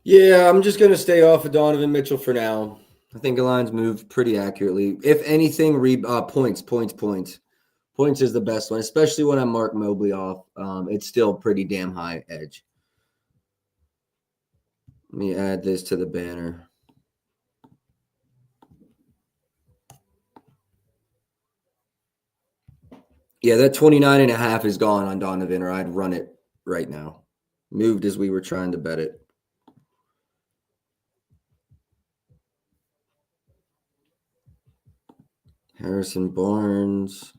Yeah, I'm just going to stay off of Donovan Mitchell for now. I think the line's moved pretty accurately. If anything, points. Points is the best one, especially when I mark Mobley off. It's still pretty damn high edge. Let me add this to the banner. Yeah, that 29 and a half is gone on Donovan, or I'd run it right now. Moved as we were trying to bet it. Harrison Barnes.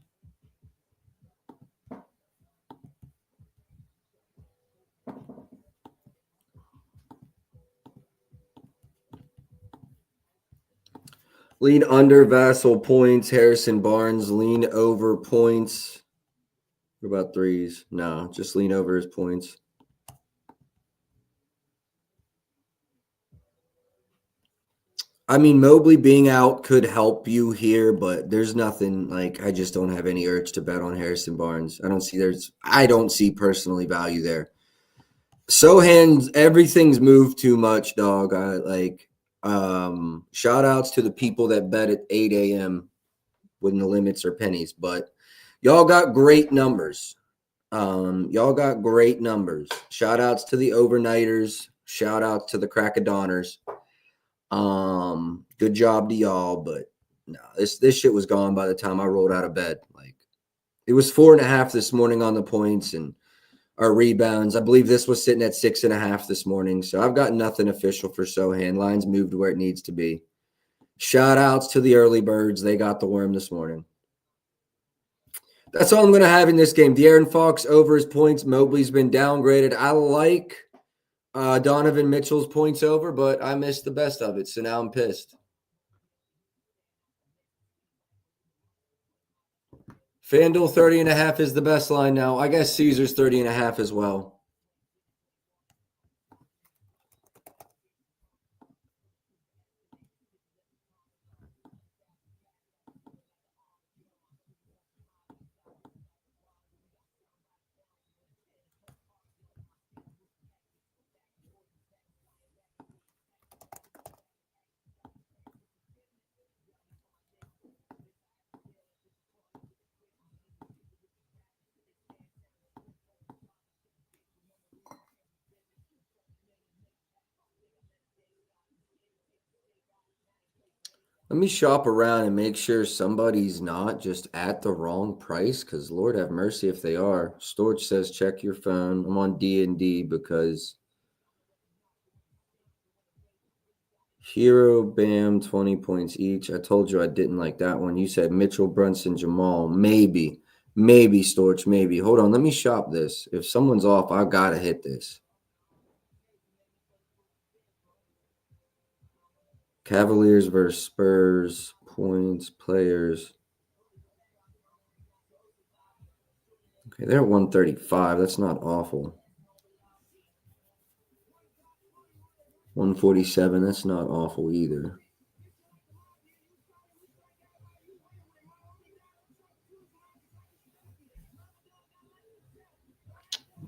Lean under Vassell points. Harrison Barnes, lean over points. What about threes? No, just lean over his points. I mean, Mobley being out could help you here, but there's nothing like I just don't have any urge to bet on Harrison Barnes. I don't see personally value there. Sohan, everything's moved too much, dog. Shout outs to the people that bet at 8 a.m. when the limits are pennies, but y'all got great numbers. Shout outs to the overnighters. Shout outs to the crackadonners. Good job to y'all, but no, this shit was gone by the time I rolled out of bed. Like it was 4.5 this morning on the points and our rebounds. I believe this was sitting at 6.5 this morning. So I've got nothing official for Sohan. Line's moved where it needs to be. Shout outs to the early birds. They got the worm this morning. That's all I'm going to have in this game. De'Aaron Fox over his points. Mobley's been downgraded. I like Donovan Mitchell's points over, but I missed the best of it, so now I'm pissed. FanDuel 30.5 is the best line now. I guess Caesars 30.5 as well. Let me shop around and make sure somebody's not just at the wrong price, because Lord have mercy if they are. Storage says check your phone. I'm on D&D because Hero, Bam, 20 points each. I told you I didn't like that one. You said Mitchell, Brunson, Jamal. Maybe, Storage, maybe. Hold on, let me shop this. If someone's off, I've got to hit this. Cavaliers versus Spurs, points, players. Okay, they're at 135. That's not awful. 147. That's not awful either.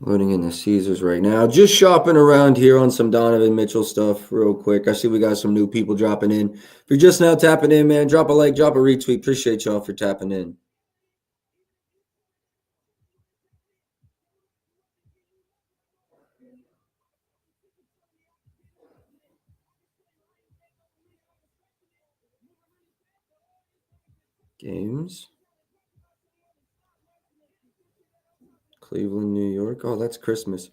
Loading in the Caesars right now. Just shopping around here on some Donovan Mitchell stuff real quick. I see we got some new people dropping in. If you're just now tapping in, man, drop a like, drop a retweet. Appreciate y'all for tapping in. Games. Cleveland, New York. Oh, that's Christmas.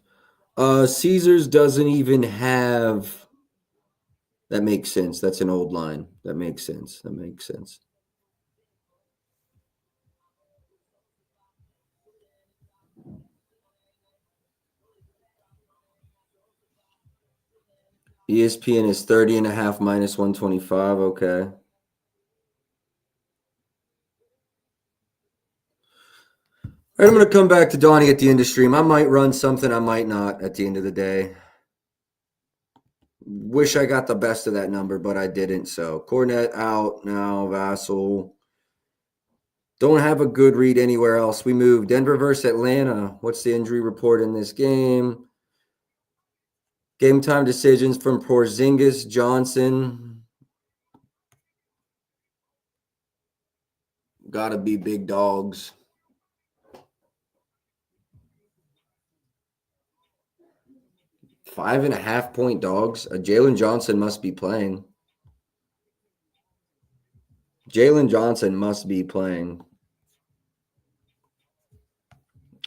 Caesars doesn't even have. That makes sense. That's an old line. That makes sense. ESPN is 30.5 minus 125. Okay. All right, I'm going to come back to Donnie at the end of stream. I might run something. I might not at the end of the day. Wish I got the best of that number, but I didn't. So Cornette out now. Vassell. Don't have a good read anywhere else. We moved Denver versus Atlanta. What's the injury report in this game? Game time decisions from Porzingis, Johnson. Got to be big dogs. 5.5 point dogs. Jalen Johnson must be playing.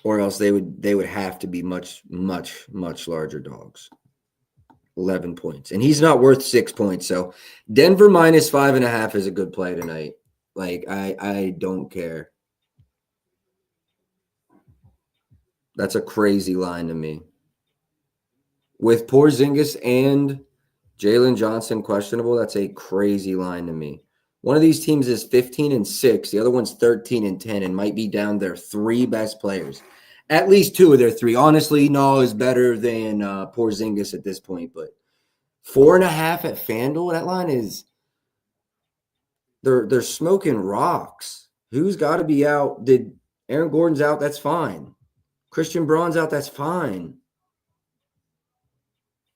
Or else they would have to be much, much, much larger dogs. 11 points. And he's not worth 6 points. So Denver minus 5.5 is a good play tonight. Like, I don't care. That's a crazy line to me. With Porzingis and Jalen Johnson questionable, that's a crazy line to me. One of these teams is 15-6. The other one's 13-10 and might be down their 3 best players. At least 2 of their 3. Honestly, no is better than Porzingis at this point. But 4.5 at FanDuel, that line is They're smoking rocks. Who's got to be out? Did Aaron Gordon's out? That's fine. Christian Braun's out. That's fine.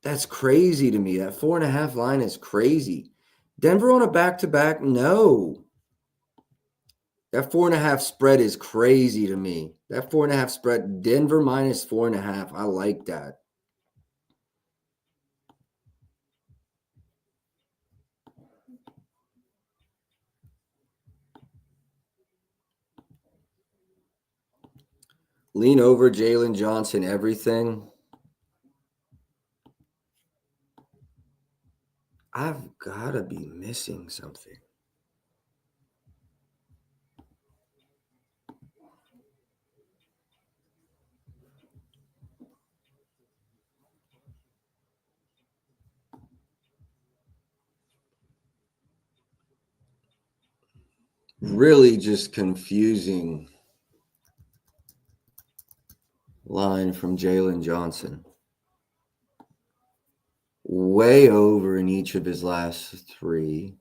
That's crazy to me. That 4.5 line is crazy. Denver on a back-to-back? No. That 4.5 spread is crazy to me. That 4.5 spread, Denver minus 4.5. I like that. Lean over Jalen Johnson, everything. I've got to be missing something. Really just confusing line from Jalen Johnson. Way over in each of his last 3.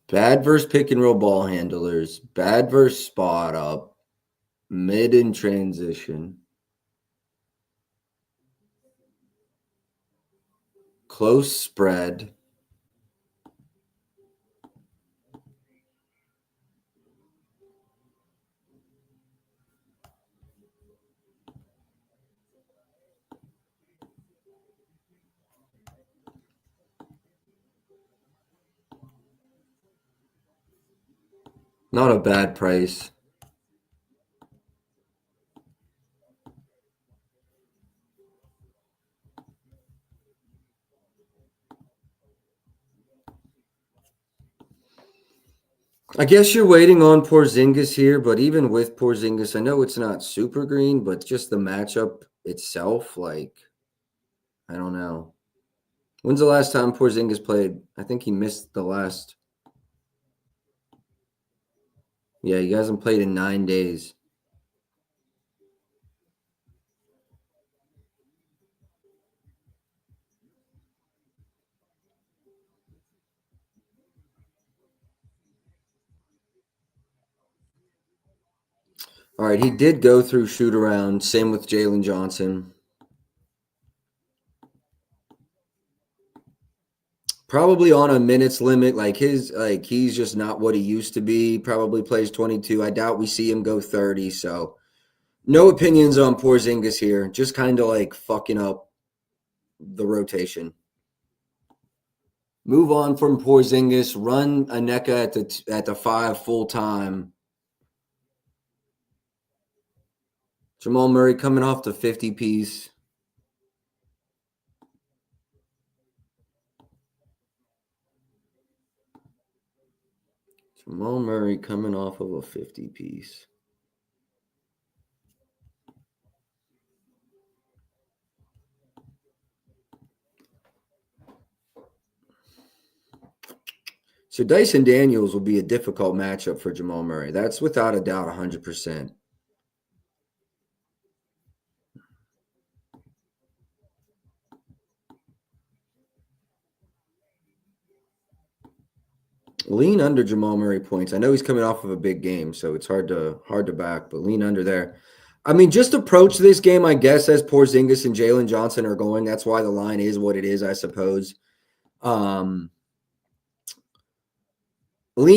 Bad versus pick and roll ball handlers. Bad versus spot up. Mid and transition. Close spread. Not a bad price. I guess you're waiting on Porzingis here, but even with Porzingis, I know it's not super green, but just the matchup itself, like, I don't know. When's the last time Porzingis played? I think he missed the last. Yeah, he hasn't played in 9 days. All right, he did go through shoot around. Same with Jalen Johnson. Probably on a minutes limit. He's just not what he used to be. Probably plays 22. I doubt we see him go 30. So no opinions on Porzingis here. Just kind of like fucking up the rotation. Move on from Porzingis. Run Aneka at the 5 full time. Jamal Murray coming off the 50 piece. Jamal Murray coming off of a 50 piece. So Dyson Daniels will be a difficult matchup for Jamal Murray. That's without a doubt 100%. Lean under Jamal Murray points. I know he's coming off of a big game, so it's hard to back, but lean under there. I mean, just approach this game, I guess, as Porzingis and Jalen Johnson are going. That's why the line is what it is, I suppose. Lean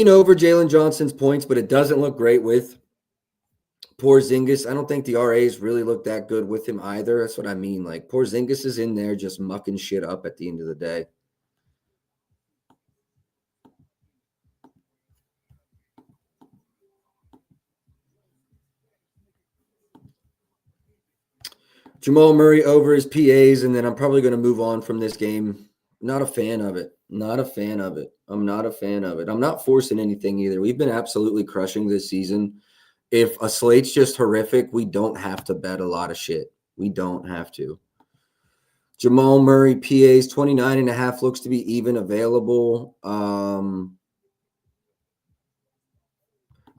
over Jalen Johnson's points, but it doesn't look great with Porzingis. I don't think the RAs really look that good with him either. That's what I mean. Like, Porzingis is in there just mucking shit up at the end of the day. Jamal Murray over his PAs, and then I'm probably going to move on from this game. Not a fan of it. Not a fan of it. I'm not a fan of it. I'm not forcing anything either. We've been absolutely crushing this season. If a slate's just horrific, we don't have to bet a lot of shit. We don't have to. Jamal Murray PAs 29.5 looks to be even available.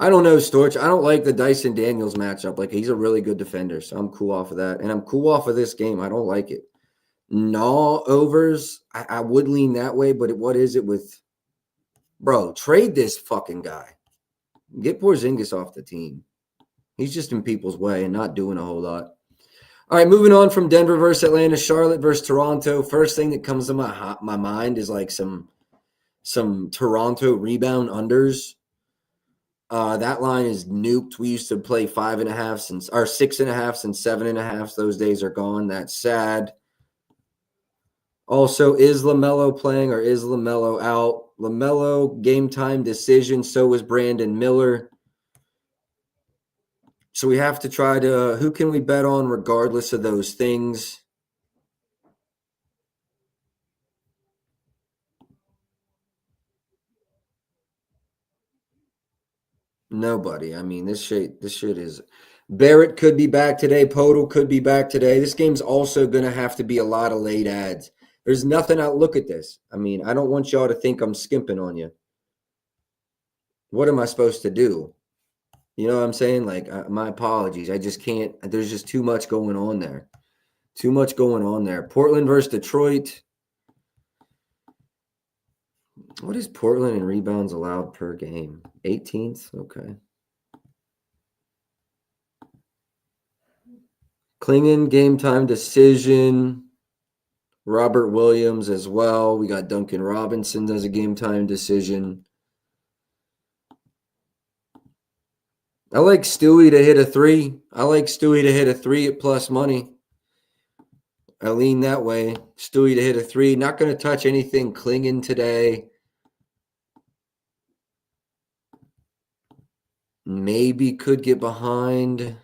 I don't know, Storch. I don't like the Dyson Daniels matchup. Like, he's a really good defender, so I'm cool off of that. And I'm cool off of this game. I don't like it. No overs. I would lean that way, but what is it with – bro, trade this fucking guy. Get Porzingis off the team. He's just in people's way and not doing a whole lot. All right, moving on from Denver versus Atlanta, Charlotte versus Toronto. First thing that comes to my mind is like some Toronto rebound unders. That line is nuked. We used to play 5.5 since, or 6.5 since 7.5. Those days are gone. That's sad. Also, is LaMelo playing or is LaMelo out? LaMelo, game time decision. So was Brandon Miller. So we have to try to, who can we bet on regardless of those things? Nobody. I mean, this shit is. Barrett could be back today. Podol could be back today. This game's also going to have to be a lot of late ads. There's nothing out. Look at this. I mean, I don't want y'all to think I'm skimping on you. What am I supposed to do? You know what I'm saying? Like, my apologies. I just can't. There's just too much going on there. Too much going on there. Portland versus Detroit. What is Portland in rebounds allowed per game? 18th? Okay. Klingon, game time decision. Robert Williams as well. We got Duncan Robinson as a game time decision. I like Stewie to hit a 3. I like Stewie to hit a 3 at plus money. I lean that way. Stewie to hit a 3. Not going to touch anything Klingon today. Maybe could get behind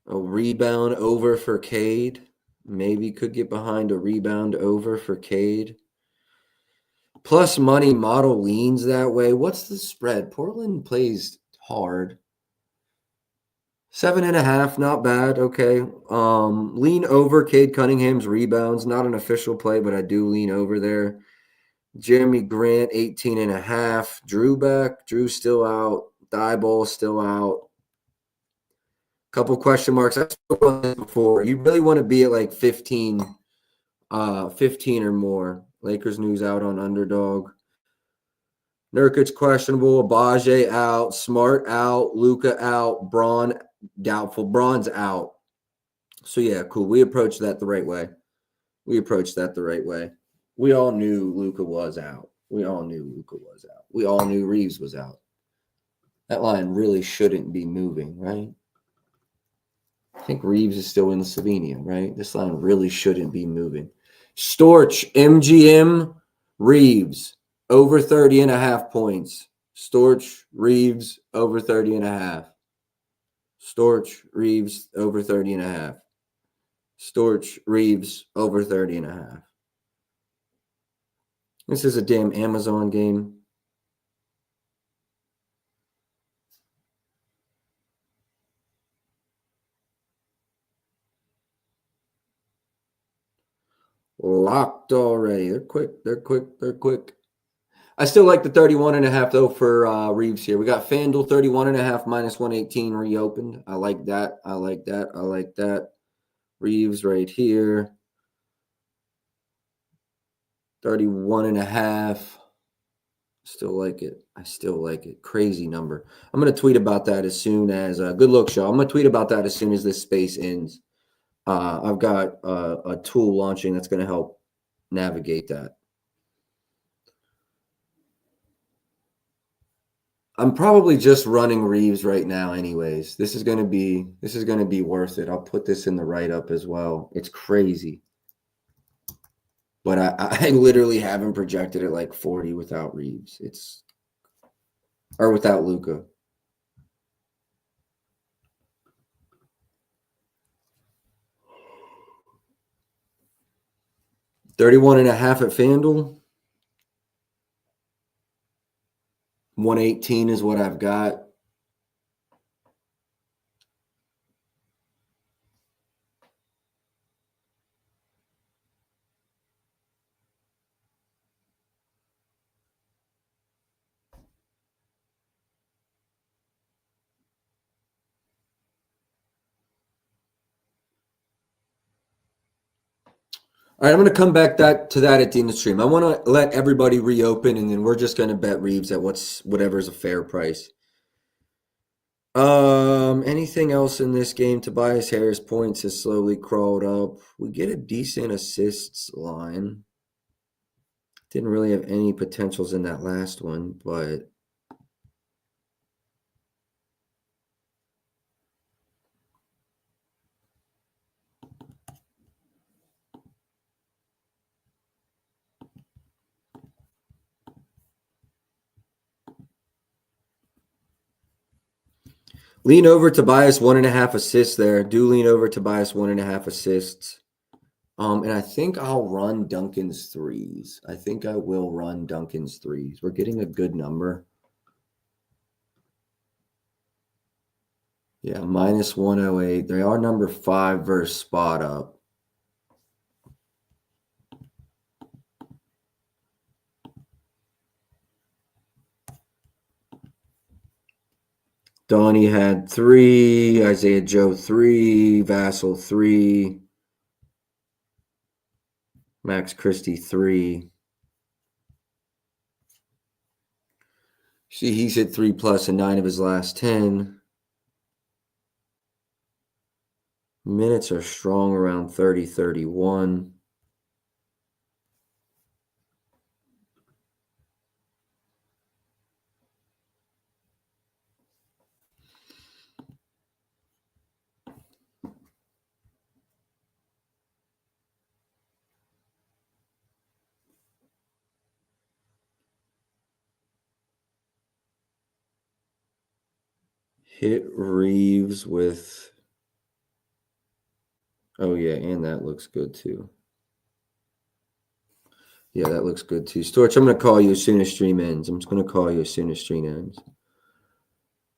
a rebound over for Cade. Maybe could get behind a rebound over for Cade. Plus money model leans that way. What's the spread? Portland plays hard. 7.5, not bad. Okay. Lean over Cade Cunningham's rebounds. Not an official play, but I do lean over there. Jeremy Grant, 18.5. Drew back. Drew's still out. Thibault still out. Couple question marks. I spoke on this before. You really want to be at like 15 or more. Lakers news out on underdog. Nurkic questionable. Abaje out. Smart out. Luka out. Braun doubtful. Braun's out. So yeah, cool. We approached that the right way. We all knew Luka was out. We all knew Reeves was out. That line really shouldn't be moving, right? I think Reeves is still in Slovenia, right? This line really shouldn't be moving. Storch, MGM, Reeves, over 30.5 points. Storch, Reeves, over 30.5. Storch, Reeves, over 30.5. Storch, Reeves, over 30.5. This is a damn Amazon game. Locked already. They're quick. I still like the 31.5 though for Reeves here. We got FanDuel 31.5 minus 118 reopened. I like that. Reeves right here. 31.5. I still like it. Crazy number. I'm going to tweet about that as soon as good luck, show. I'm going to tweet about that as soon as this space ends. I've got a tool launching that's going to help navigate that. I'm probably just running Reeves right now anyways. This is going to be worth it. I'll put this in the write-up as well. It's crazy. But I literally haven't projected it like 40 without Reeves. Or without Luka. $31.5 at FanDuel. 118 is what I've got. All right, I'm going to come back to that at the end of the stream. I want to let everybody reopen, and then we're just going to bet Reeves at whatever is a fair price. Anything else in this game? Tobias Harris points has slowly crawled up. We get a decent assists line. Didn't really have any potentials in that last one, but lean over Tobias 1.5 assists there. Do lean over Tobias 1.5 assists. And I think I'll run Duncan's threes. I think I will run Duncan's threes. We're getting a good number. Yeah, minus 108. They are number 5 versus spot up. Donnie had 3, Isaiah Joe 3, Vassell 3, Max Christie 3. See, he's hit 3+ in 9 of his last 10. Minutes are strong around 30, 31. Hit Reeves with, oh yeah, and that looks good too. Yeah, that looks good too. Storch, I'm going to call you as soon as stream ends. I'm just going to call you as soon as stream ends.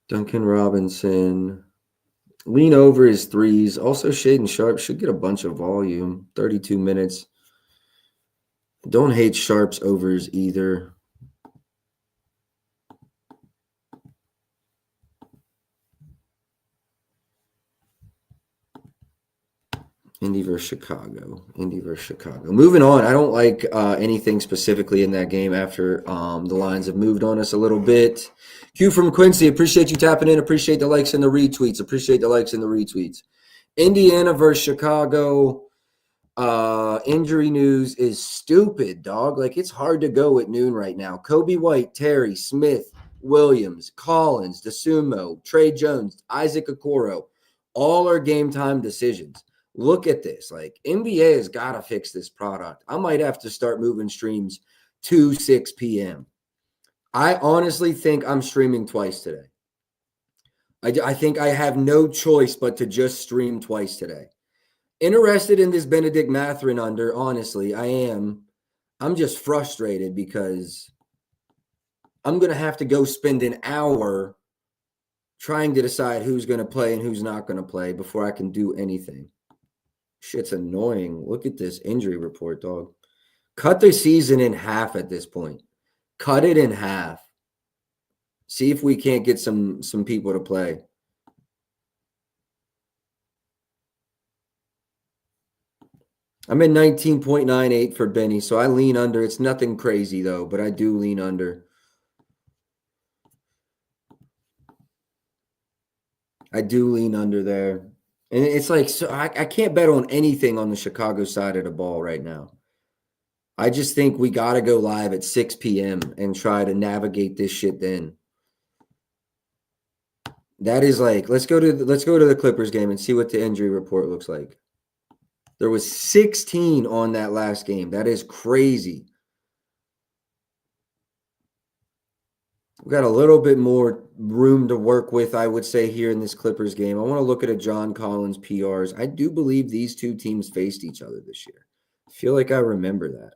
Duncan Robinson. Lean over his threes. Also, Shaden Sharp should get a bunch of volume. 32 minutes. Don't hate Sharp's overs either. Indy versus Chicago. Moving on. I don't like anything specifically in that game after the lines have moved on us a little bit. Q from Quincy. Appreciate you tapping in. Appreciate the likes and the retweets. Indiana versus Chicago. Injury news is stupid, dog. Like, it's hard to go at noon right now. Kobe White, Terry, Smith, Williams, Collins, DeSumo, Trey Jones, Isaac Okoro. All are game time decisions. Look at this. Like, NBA has got to fix this product. I might have to start moving streams to 6 p.m. I honestly think I'm streaming twice today. I think I have no choice but to just stream twice today. Interested in this Benedict Mathurin under, honestly. I am. I'm just frustrated because I'm going to have to go spend an hour trying to decide who's going to play and who's not going to play before I can do anything. Shit's annoying. Look at this injury report, dog. Cut the season in half at this point. Cut it in half. See if we can't get some people to play. I'm at 19.98 for Benny, so I lean under. It's nothing crazy, though, but I do lean under. I do lean under there. And it's like, so I can't bet on anything on the Chicago side of the ball right now. I just think we got to go live at 6 p.m. and try to navigate this shit then. That is like, let's go to the Clippers game and see what the injury report looks like. There was 16 on that last game. That is crazy. We've got a little bit more room to work with, I would say, here in this Clippers game. I want to look at a John Collins PRs. I do believe these two teams faced each other this year. I feel like I remember that.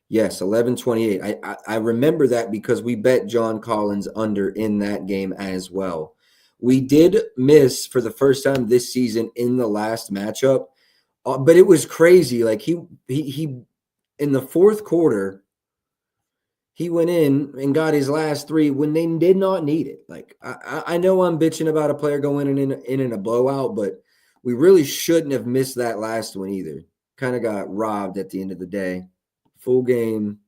Yes, 11-28. I remember that because we bet John Collins under in that game as well. We did miss for the first time this season in the last matchup, but it was crazy. Like he in the fourth quarter, he went in and got his last 3 when they did not need it. Like, I know I'm bitching about a player going in a blowout, but we really shouldn't have missed that last one either. Kind of got robbed at the end of the day. Full game.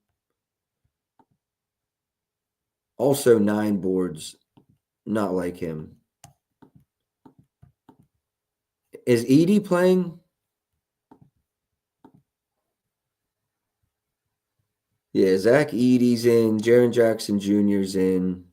Also 9 boards. Not like him. Is Edie playing? Yeah, Zach Edey's in. Jaren Jackson Jr.'s in.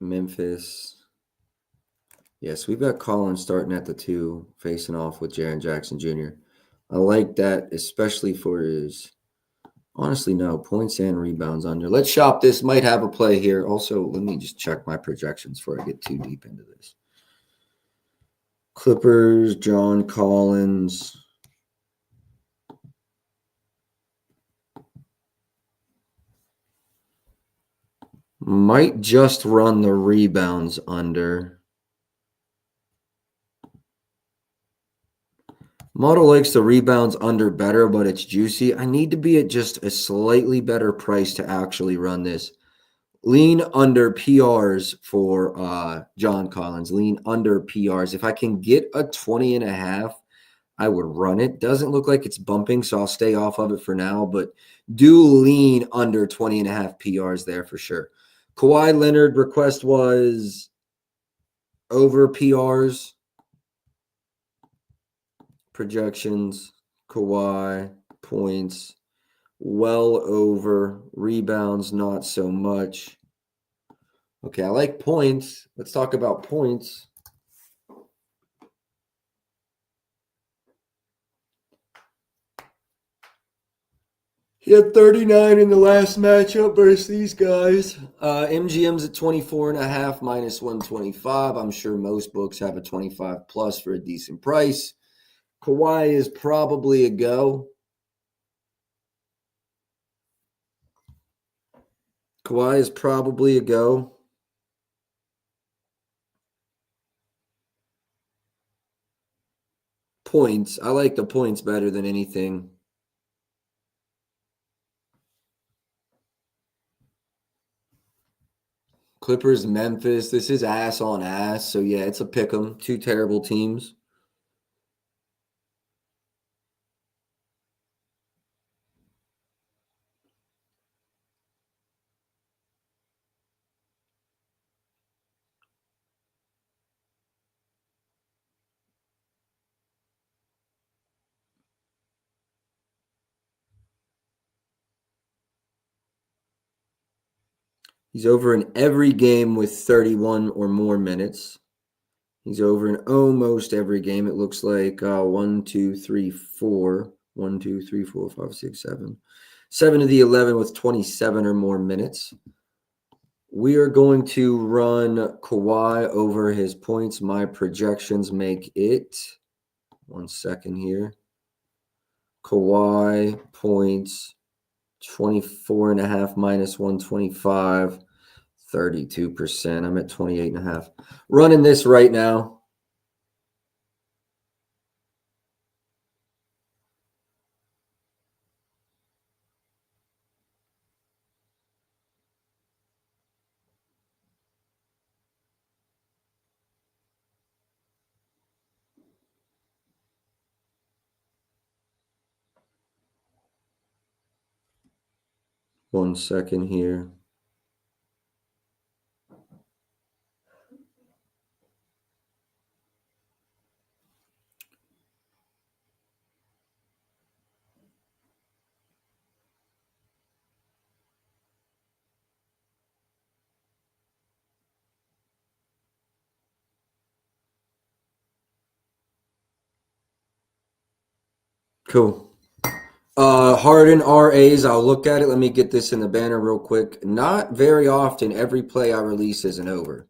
Memphis. Yes, we've got Collins starting at the 2, facing off with Jaren Jackson Jr. I like that, especially for his, honestly, no, points and rebounds under. Let's shop this. Might have a play here. Also, let me just check my projections before I get too deep into this. Clippers, John Collins. Might just run the rebounds under. Model likes the rebounds under better, but it's juicy. I need to be at just a slightly better price to actually run this. Lean under PRs for John Collins. Lean under PRs. If I can get a 20.5, I would run it. Doesn't look like it's bumping, so I'll stay off of it for now, but do lean under 20.5 PRs there for sure. Kawhi Leonard request was over PRs. Projections, Kawhi, points, well over. Rebounds, not so much. Okay, I like points. Let's talk about points. He had 39 in the last matchup versus these guys. MGM's at 24.5 minus 125. I'm sure most books have a 25 plus for a decent price. Kawhi is probably a go. Kawhi is probably a go. Points. I like the points better than anything. Clippers, Memphis. This is ass on ass. So, yeah, it's a pick 'em. 2 terrible teams. He's over in every game with 31 or more minutes. He's over in almost every game. It looks like 1, 2, 3, 4. 1, 2, 3, 4, 5, 6, 7. 7 of the 11 with 27 or more minutes. We are going to run Kawhi over his points. My projections make it. 1 second here. Kawhi points 24.5 minus 125. 32%. I'm at 28.5. Running this right now. One second here. Cool. Harden RAs, I'll look at it. Let me get this in the banner real quick. Not very often every play I release is an over.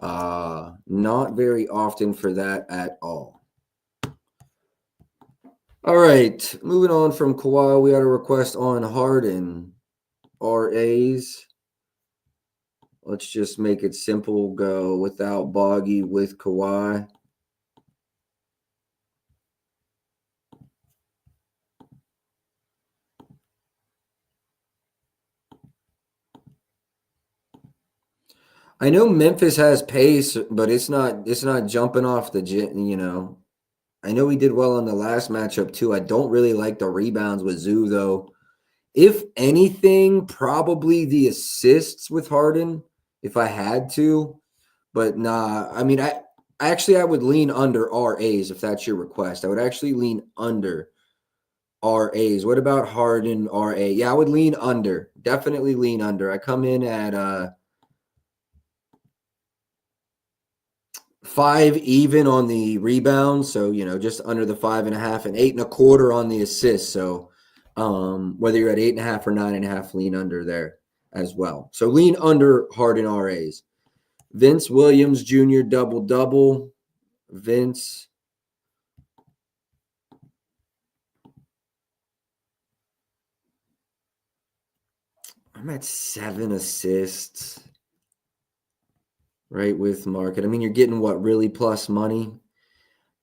Not very often for that at all. All right, moving on from Kawhi, we had a request on Harden RAs. Let's just make it simple. Go without Boggy with Kawhi. I know Memphis has pace, but it's not jumping off the I know he did well on the last matchup too. I don't really like the rebounds with Zoo though. If anything, probably the assists with Harden if I had to. But nah, I mean I would lean under RAs if that's your request. I would actually lean under RAs. What about Harden RA? Yeah, I would lean under. Definitely lean under. I come in at 5 even on the rebound, so just under the 5.5, and 8.25 on the assist. So whether you're at 8.5 or 9.5, lean under there as well. So lean under Harden RAs. Vince Williams Jr. double. Vince. I'm at 7 assists. Right with market. I mean, you're getting what, really plus money?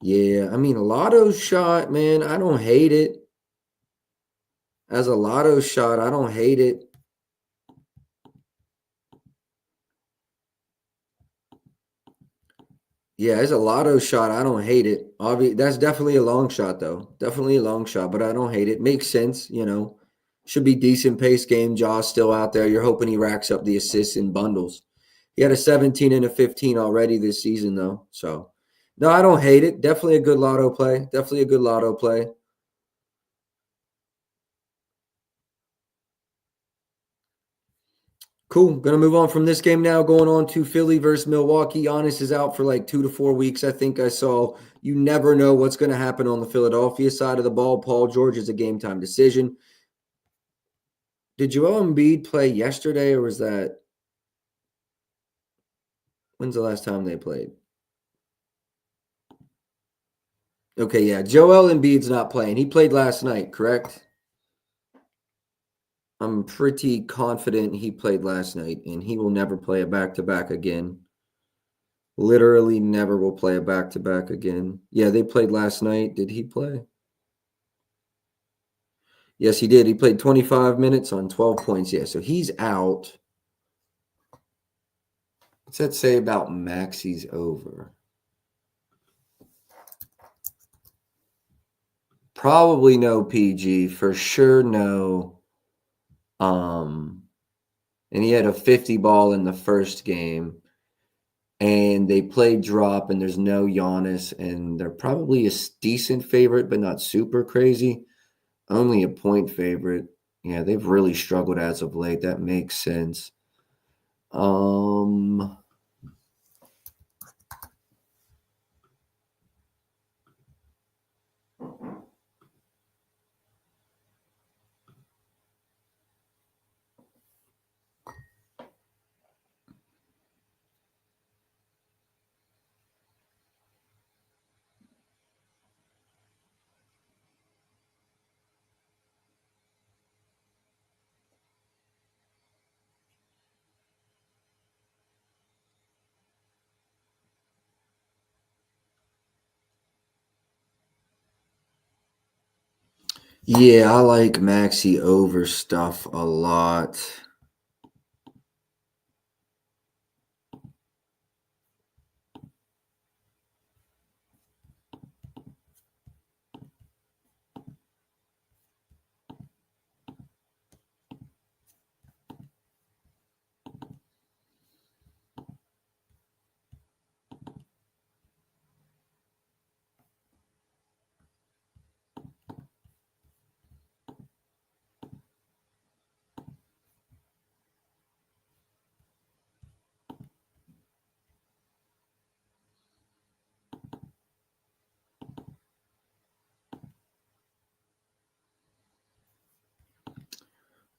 Yeah, I mean, a lotto shot, man, I don't hate it. As a lotto shot, I don't hate it. Yeah, as a lotto shot, I don't hate it. Obviously, that's definitely a long shot, though. Definitely a long shot, but I don't hate it. Makes sense, Should be decent pace game. Jaw's still out there. You're hoping he racks up the assists in bundles. He had a 17 and a 15 already this season, though. So, no, I don't hate it. Definitely a good lotto play. Definitely a good lotto play. Cool. Going to move on from this game now. Going on to Philly versus Milwaukee. Giannis is out for like 2 to 4 weeks. I think I saw. You never know what's going to happen on the Philadelphia side of the ball. Paul George is a game time decision. Did Joel Embiid play yesterday, or was that? When's the last time they played? Okay, yeah. Joel Embiid's not playing. He played last night, correct? I'm pretty confident he played last night, and he will never play a back-to-back again. Literally never will play a back-to-back again. Yeah, they played last night. Did he play? Yes, he did. He played 25 minutes on 12 points. Yeah, so he's out. What's that say about Maxi's over? Probably no PG. For sure no. And he had a 50 ball in the first game. And they played drop, and there's no Giannis, and they're probably a decent favorite, but not super crazy. Only a point favorite. Yeah, they've really struggled as of late. That makes sense. Yeah, I like Maxi over stuff a lot.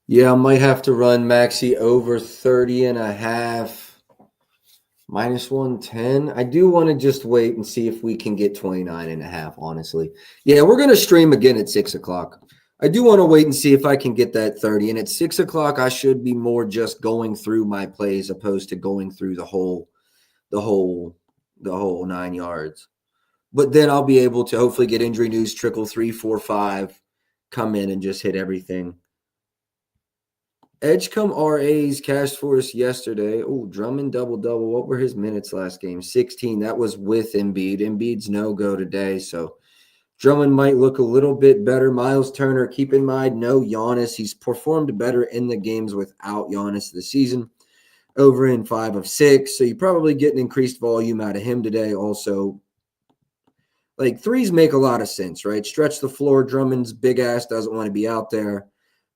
Yeah, I might have to run Maxi over 30.5. Minus 110. I do want to just wait and see if we can get 29.5, honestly. Yeah, we're going to stream again at 6 o'clock. I do want to wait and see if I can get that 30. And at 6 o'clock, I should be more just going through my plays opposed to going through the whole 9 yards. But then I'll be able to hopefully get injury news, trickle 3, 4, 5, come in and just hit everything. Edgecombe RAs cashed for us yesterday. Oh, Drummond double-double. What were his minutes last game? 16. That was with Embiid. Embiid's no-go today, so Drummond might look a little bit better. Miles Turner, keep in mind, no Giannis. He's performed better in the games without Giannis this season. Over in 5 of 6, so you probably get an increased volume out of him today. Also, like threes make a lot of sense, right? Stretch the floor. Drummond's big ass doesn't want to be out there.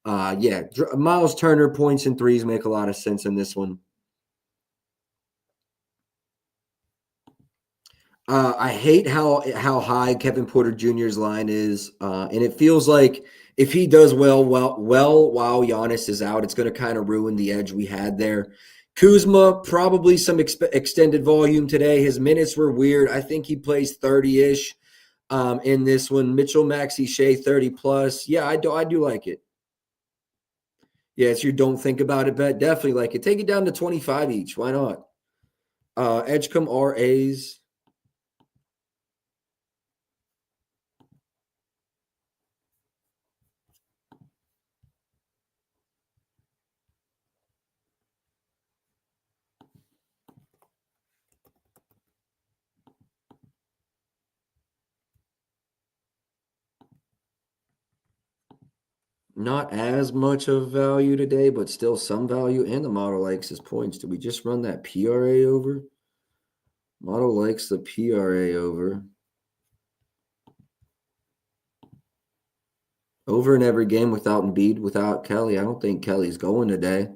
Miles Turner points and threes make a lot of sense in this one. I hate how high Kevin Porter Jr.'s line is, and it feels like if he does well while Giannis is out, it's going to kind of ruin the edge we had there. Kuzma, probably some extended volume today. His minutes were weird. I think he plays 30-ish in this one. Mitchell, Maxey, Shea, 30+. Yeah, I do like it. Yeah, it's your don't think about it bet. Definitely like it. Take it down to 25 each. Why not? Edgecombe RAs. Not as much of value today, but still some value. And the model likes his points. Did we just run that PRA over? Model likes the PRA over. Over in every game without Embiid, without Kelly. I don't think Kelly's going today.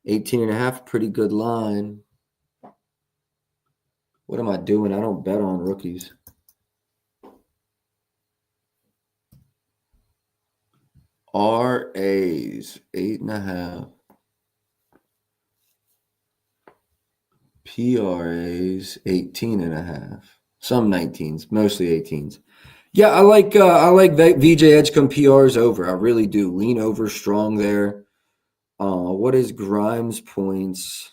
18.5, pretty good line. What am I doing? I don't bet on rookies. RAs, 8.5. PRAs, 18.5. Some 19s, mostly 18s. Yeah, I like VJ Edgecombe PRs over. I really do. Lean over strong there. What is Grimes points?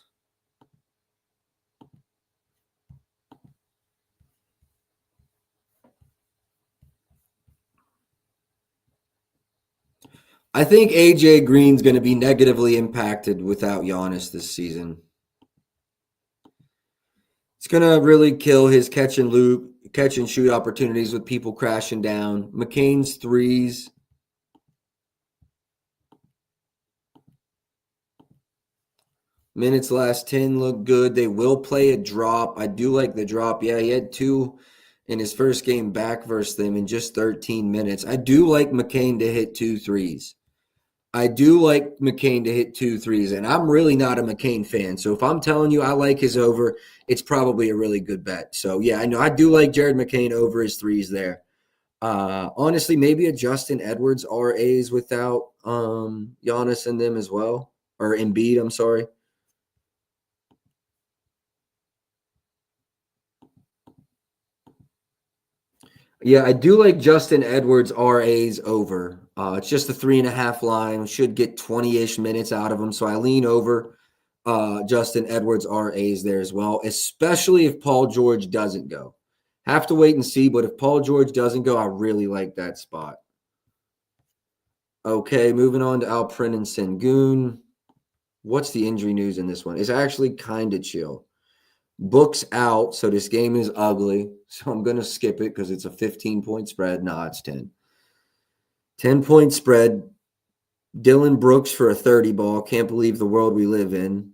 I think AJ Green's going to be negatively impacted without Giannis this season. It's going to really kill his catch and shoot opportunities with people crashing down. McCain's threes. Minutes last 10 look good. They will play a drop. I do like the drop. Yeah, he had 2 in his first game back versus them in just 13 minutes. I do like McCain to hit 2 threes. I do like McCain to hit 2 threes, and I'm really not a McCain fan. So if I'm telling you I like his over, it's probably a really good bet. So, yeah, I know I do like Jared McCain over his threes there. Honestly, maybe a Justin Edwards RAs without Giannis in them as well. Or Embiid, I'm sorry. Yeah, I do like Justin Edwards RAs over. It's just a 3.5 line. Should get 20-ish minutes out of him. So I lean over Justin Edwards RAs there as well, especially if Paul George doesn't go. Have to wait and see, but if Paul George doesn't go, I really like that spot. Okay, moving on to Alprin and Sengun. What's the injury news in this one? It's actually kind of chill. Book's out, so this game is ugly. So I'm going to skip it because it's a 15-point spread. Nah, it's 10. 10-point spread. Dylan Brooks for a 30 ball. Can't believe the world we live in.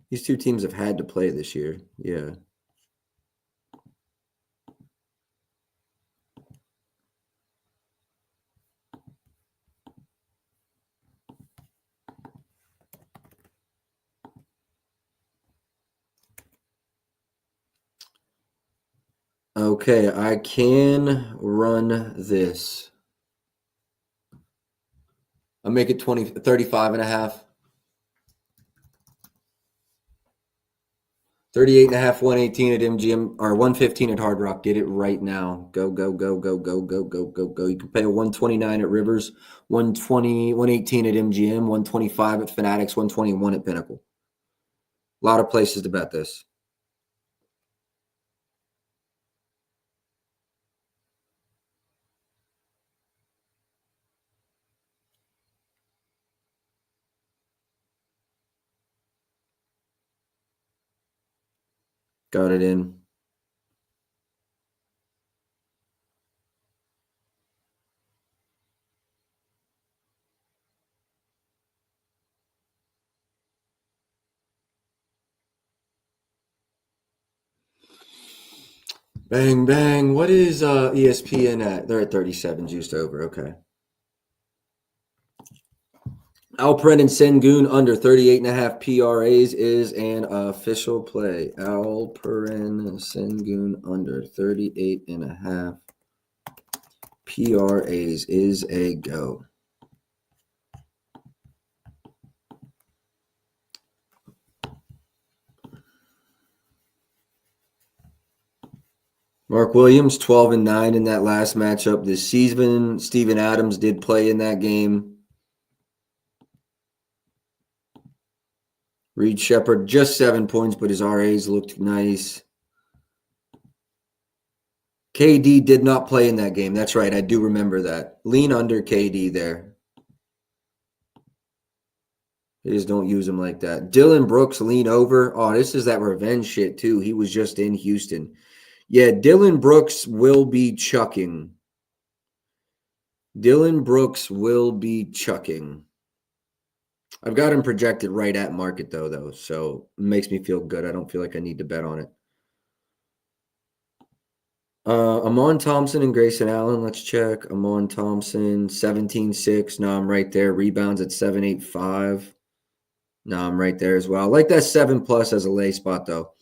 These two teams have had to play this year. Yeah. Okay, I can run this. I'll make it 35.5. 38.5, 118 at MGM, or 115 at Hard Rock. Get it right now. Go, go, go, go, go, go, go, go, go. You can pay a 129 at Rivers, 120, 118 at MGM, 125 at Fanatics, 121 at Pinnacle. A lot of places to bet this. Got it in. Bang, bang. What is ESPN at? They're at 37, juiced over. Okay. Alperen and Sengun under 38.5 PRAs is an official play. Alperen Sengun under 38.5 PRAs is a go. Mark Williams, 12-9 in that last matchup this season. Steven Adams did play in that game. Reed Shepard, just 7 points, but his RAs looked nice. KD did not play in that game. That's right. I do remember that. Lean under KD there. They just don't use him like that. Dylan Brooks, lean over. Oh, this is that revenge shit, too. He was just in Houston. Yeah, Dylan Brooks will be chucking. Dylan Brooks will be chucking. I've got him projected right at market, though, so it makes me feel good. I don't feel like I need to bet on it. Amon Thompson and Grayson Allen, let's check. Amon Thompson, 17.6. No, I'm right there. Rebounds at 7.85. No, I'm right there as well. I like that 7+ as a lay spot, though.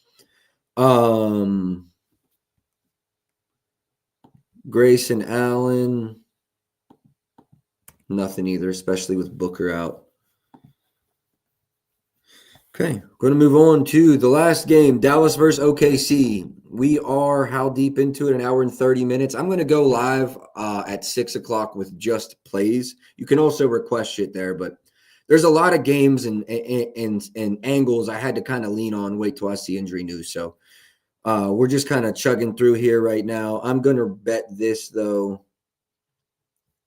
Grayson Allen, nothing either, especially with Booker out. Okay, going to move on to the last game, Dallas versus OKC. We are how deep into it? An hour and 30 minutes. I'm going to go live at 6 o'clock with just plays. You can also request shit there, but there's a lot of games and angles I had to kind of lean on, wait till I see injury news. So we're just kind of chugging through here right now. I'm going to bet this, though.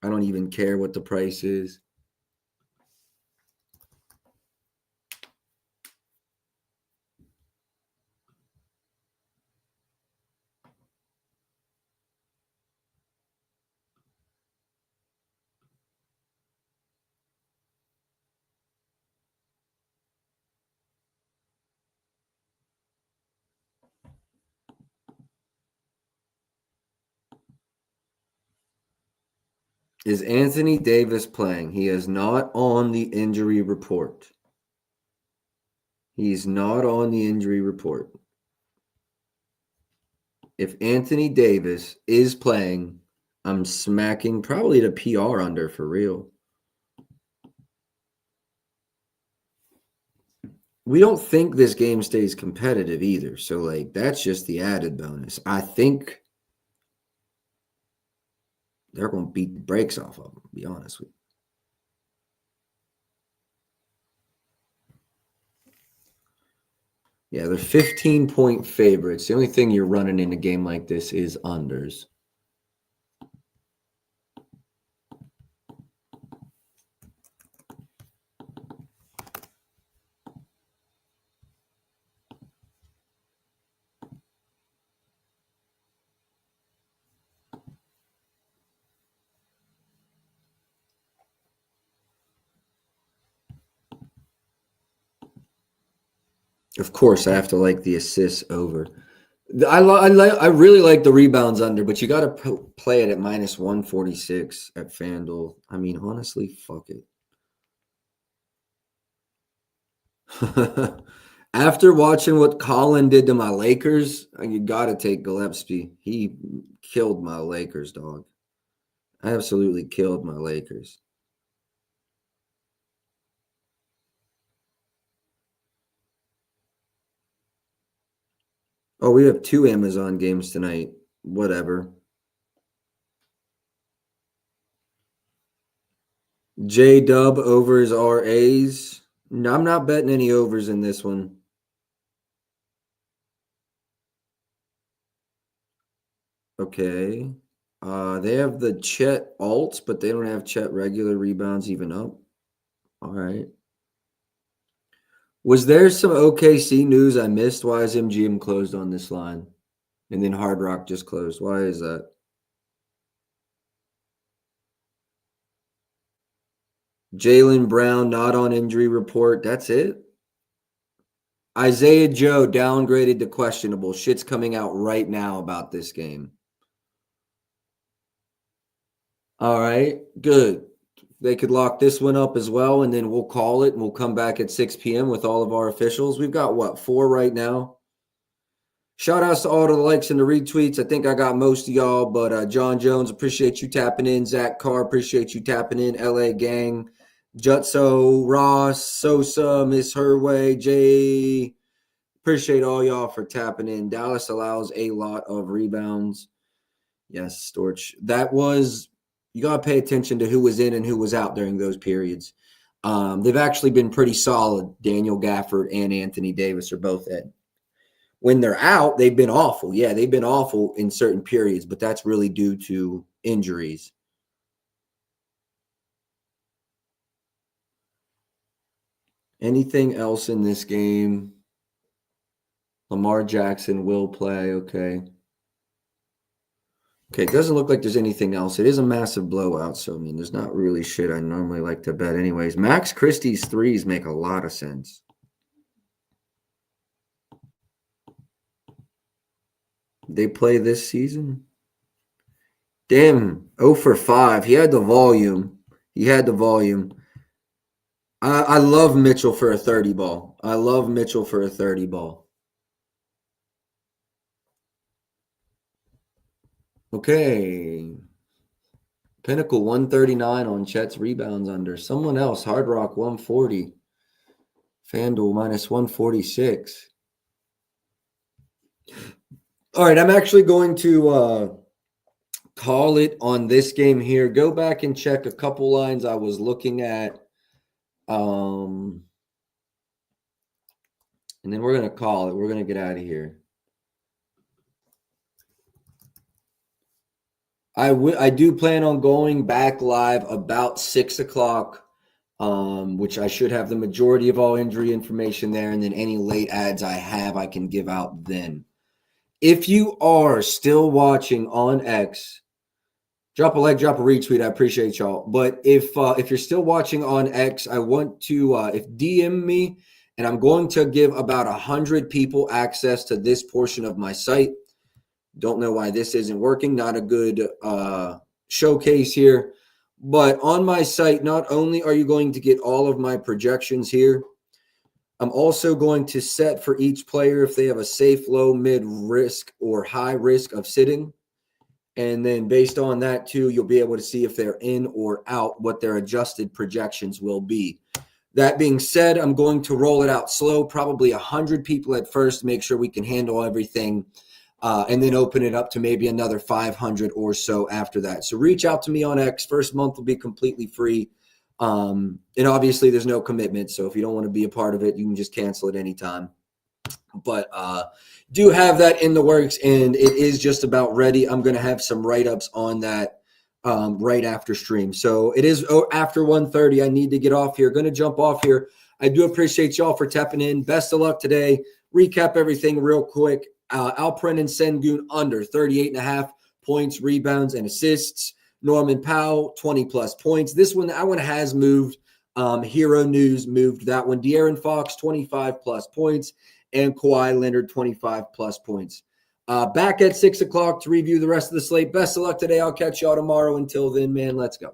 I don't even care what the price is. Is Anthony Davis playing? He is not on the injury report. He's not on the injury report. If Anthony Davis is playing, I'm smacking probably the PR under for real. We don't think this game stays competitive either. So, like, that's just the added bonus. I think they're going to beat the brakes off of them, to be honest with you. Yeah, they're 15-point favorites. The only thing you're running in a game like this is unders. Of course, I have to like the assists over. I really like the rebounds under, but you got to play it at minus 146 at FanDuel. I mean, honestly, fuck it. After watching what Colin did to my Lakers, you got to take Gillespie. He killed my Lakers, dog. Absolutely killed my Lakers. Oh, we have 2 Amazon games tonight. Whatever. J-Dub over his RAs. No, I'm not betting any overs in this one. Okay. They have the Chet alts, but they don't have Chet regular rebounds even up. All right. Was there some OKC news I missed? Why is MGM closed on this line? And then Hard Rock just closed. Why is that? Jaylen Brown not on injury report. That's it. Isaiah Joe downgraded to questionable. Shit's coming out right now about this game. All right, good. They could lock this one up as well, and then we'll call it, and we'll come back at 6 p.m. with all of our officials. We've got, what, 4 right now? Shout outs to all the likes and the retweets. I think I got most of y'all, but John Jones, appreciate you tapping in. Zach Carr, appreciate you tapping in. LA Gang, Jutso, Ross, Sosa, Miss Herway, Jay. Appreciate all y'all for tapping in. Dallas allows a lot of rebounds. Yes, Storch. That was, you got to pay attention to who was in and who was out during those periods. They've actually been pretty solid. Daniel Gafford and Anthony Davis are both in. When they're out, they've been awful. Yeah, they've been awful in certain periods, but that's really due to injuries. Anything else in this game? Lamar Jackson will play. Okay. Okay, it doesn't look like there's anything else. It is a massive blowout, so, I mean, there's not really shit I normally like to bet anyways. Max Christie's threes make a lot of sense. They play this season? Damn, 0 for 5. He had the volume. I love Mitchell for a 30 ball. Okay. Pinnacle 139 on Chet's rebounds under. Someone else, Hard Rock 140. FanDuel minus 146. All right, I'm actually going to call it on this game here. Go back and check a couple lines I was looking at. And then we're going to call it. We're going to get out of here. I do plan on going back live about 6 o'clock, which I should have the majority of all injury information there. And then any late ads I have, I can give out then. If you are still watching on X, drop a like, drop a retweet. I appreciate y'all. But if you're still watching on X, I want to if DM me, and I'm going to give about 100 people access to this portion of my site. Don't know why this isn't working. Not a good showcase here. But on my site, not only are you going to get all of my projections here, I'm also going to set for each player if they have a safe, low, mid risk, or high risk of sitting. And then based on that, too, you'll be able to see if they're in or out, what their adjusted projections will be. That being said, I'm going to roll it out slow, probably 100 people at first, make sure we can handle everything, and then open it up to maybe another 500 or so after that. So reach out to me on X. First month will be completely free. And obviously there's no commitment. So if you don't want to be a part of it, you can just cancel at any time. But do have that in the works, and it is just about ready. I'm going to have some write-ups on that right after stream. So it is after 1:30. I need to get off here. Going to jump off here. I do appreciate y'all for tapping in. Best of luck today. Recap everything real quick. Alperen and Sengun under 38.5 points, rebounds, and assists. Norman Powell, 20-plus points. That one has moved. Hero News moved that one. De'Aaron Fox, 25-plus points. And Kawhi Leonard, 25-plus points. Back at 6 o'clock to review the rest of the slate. Best of luck today. I'll catch y'all tomorrow. Until then, man, let's go.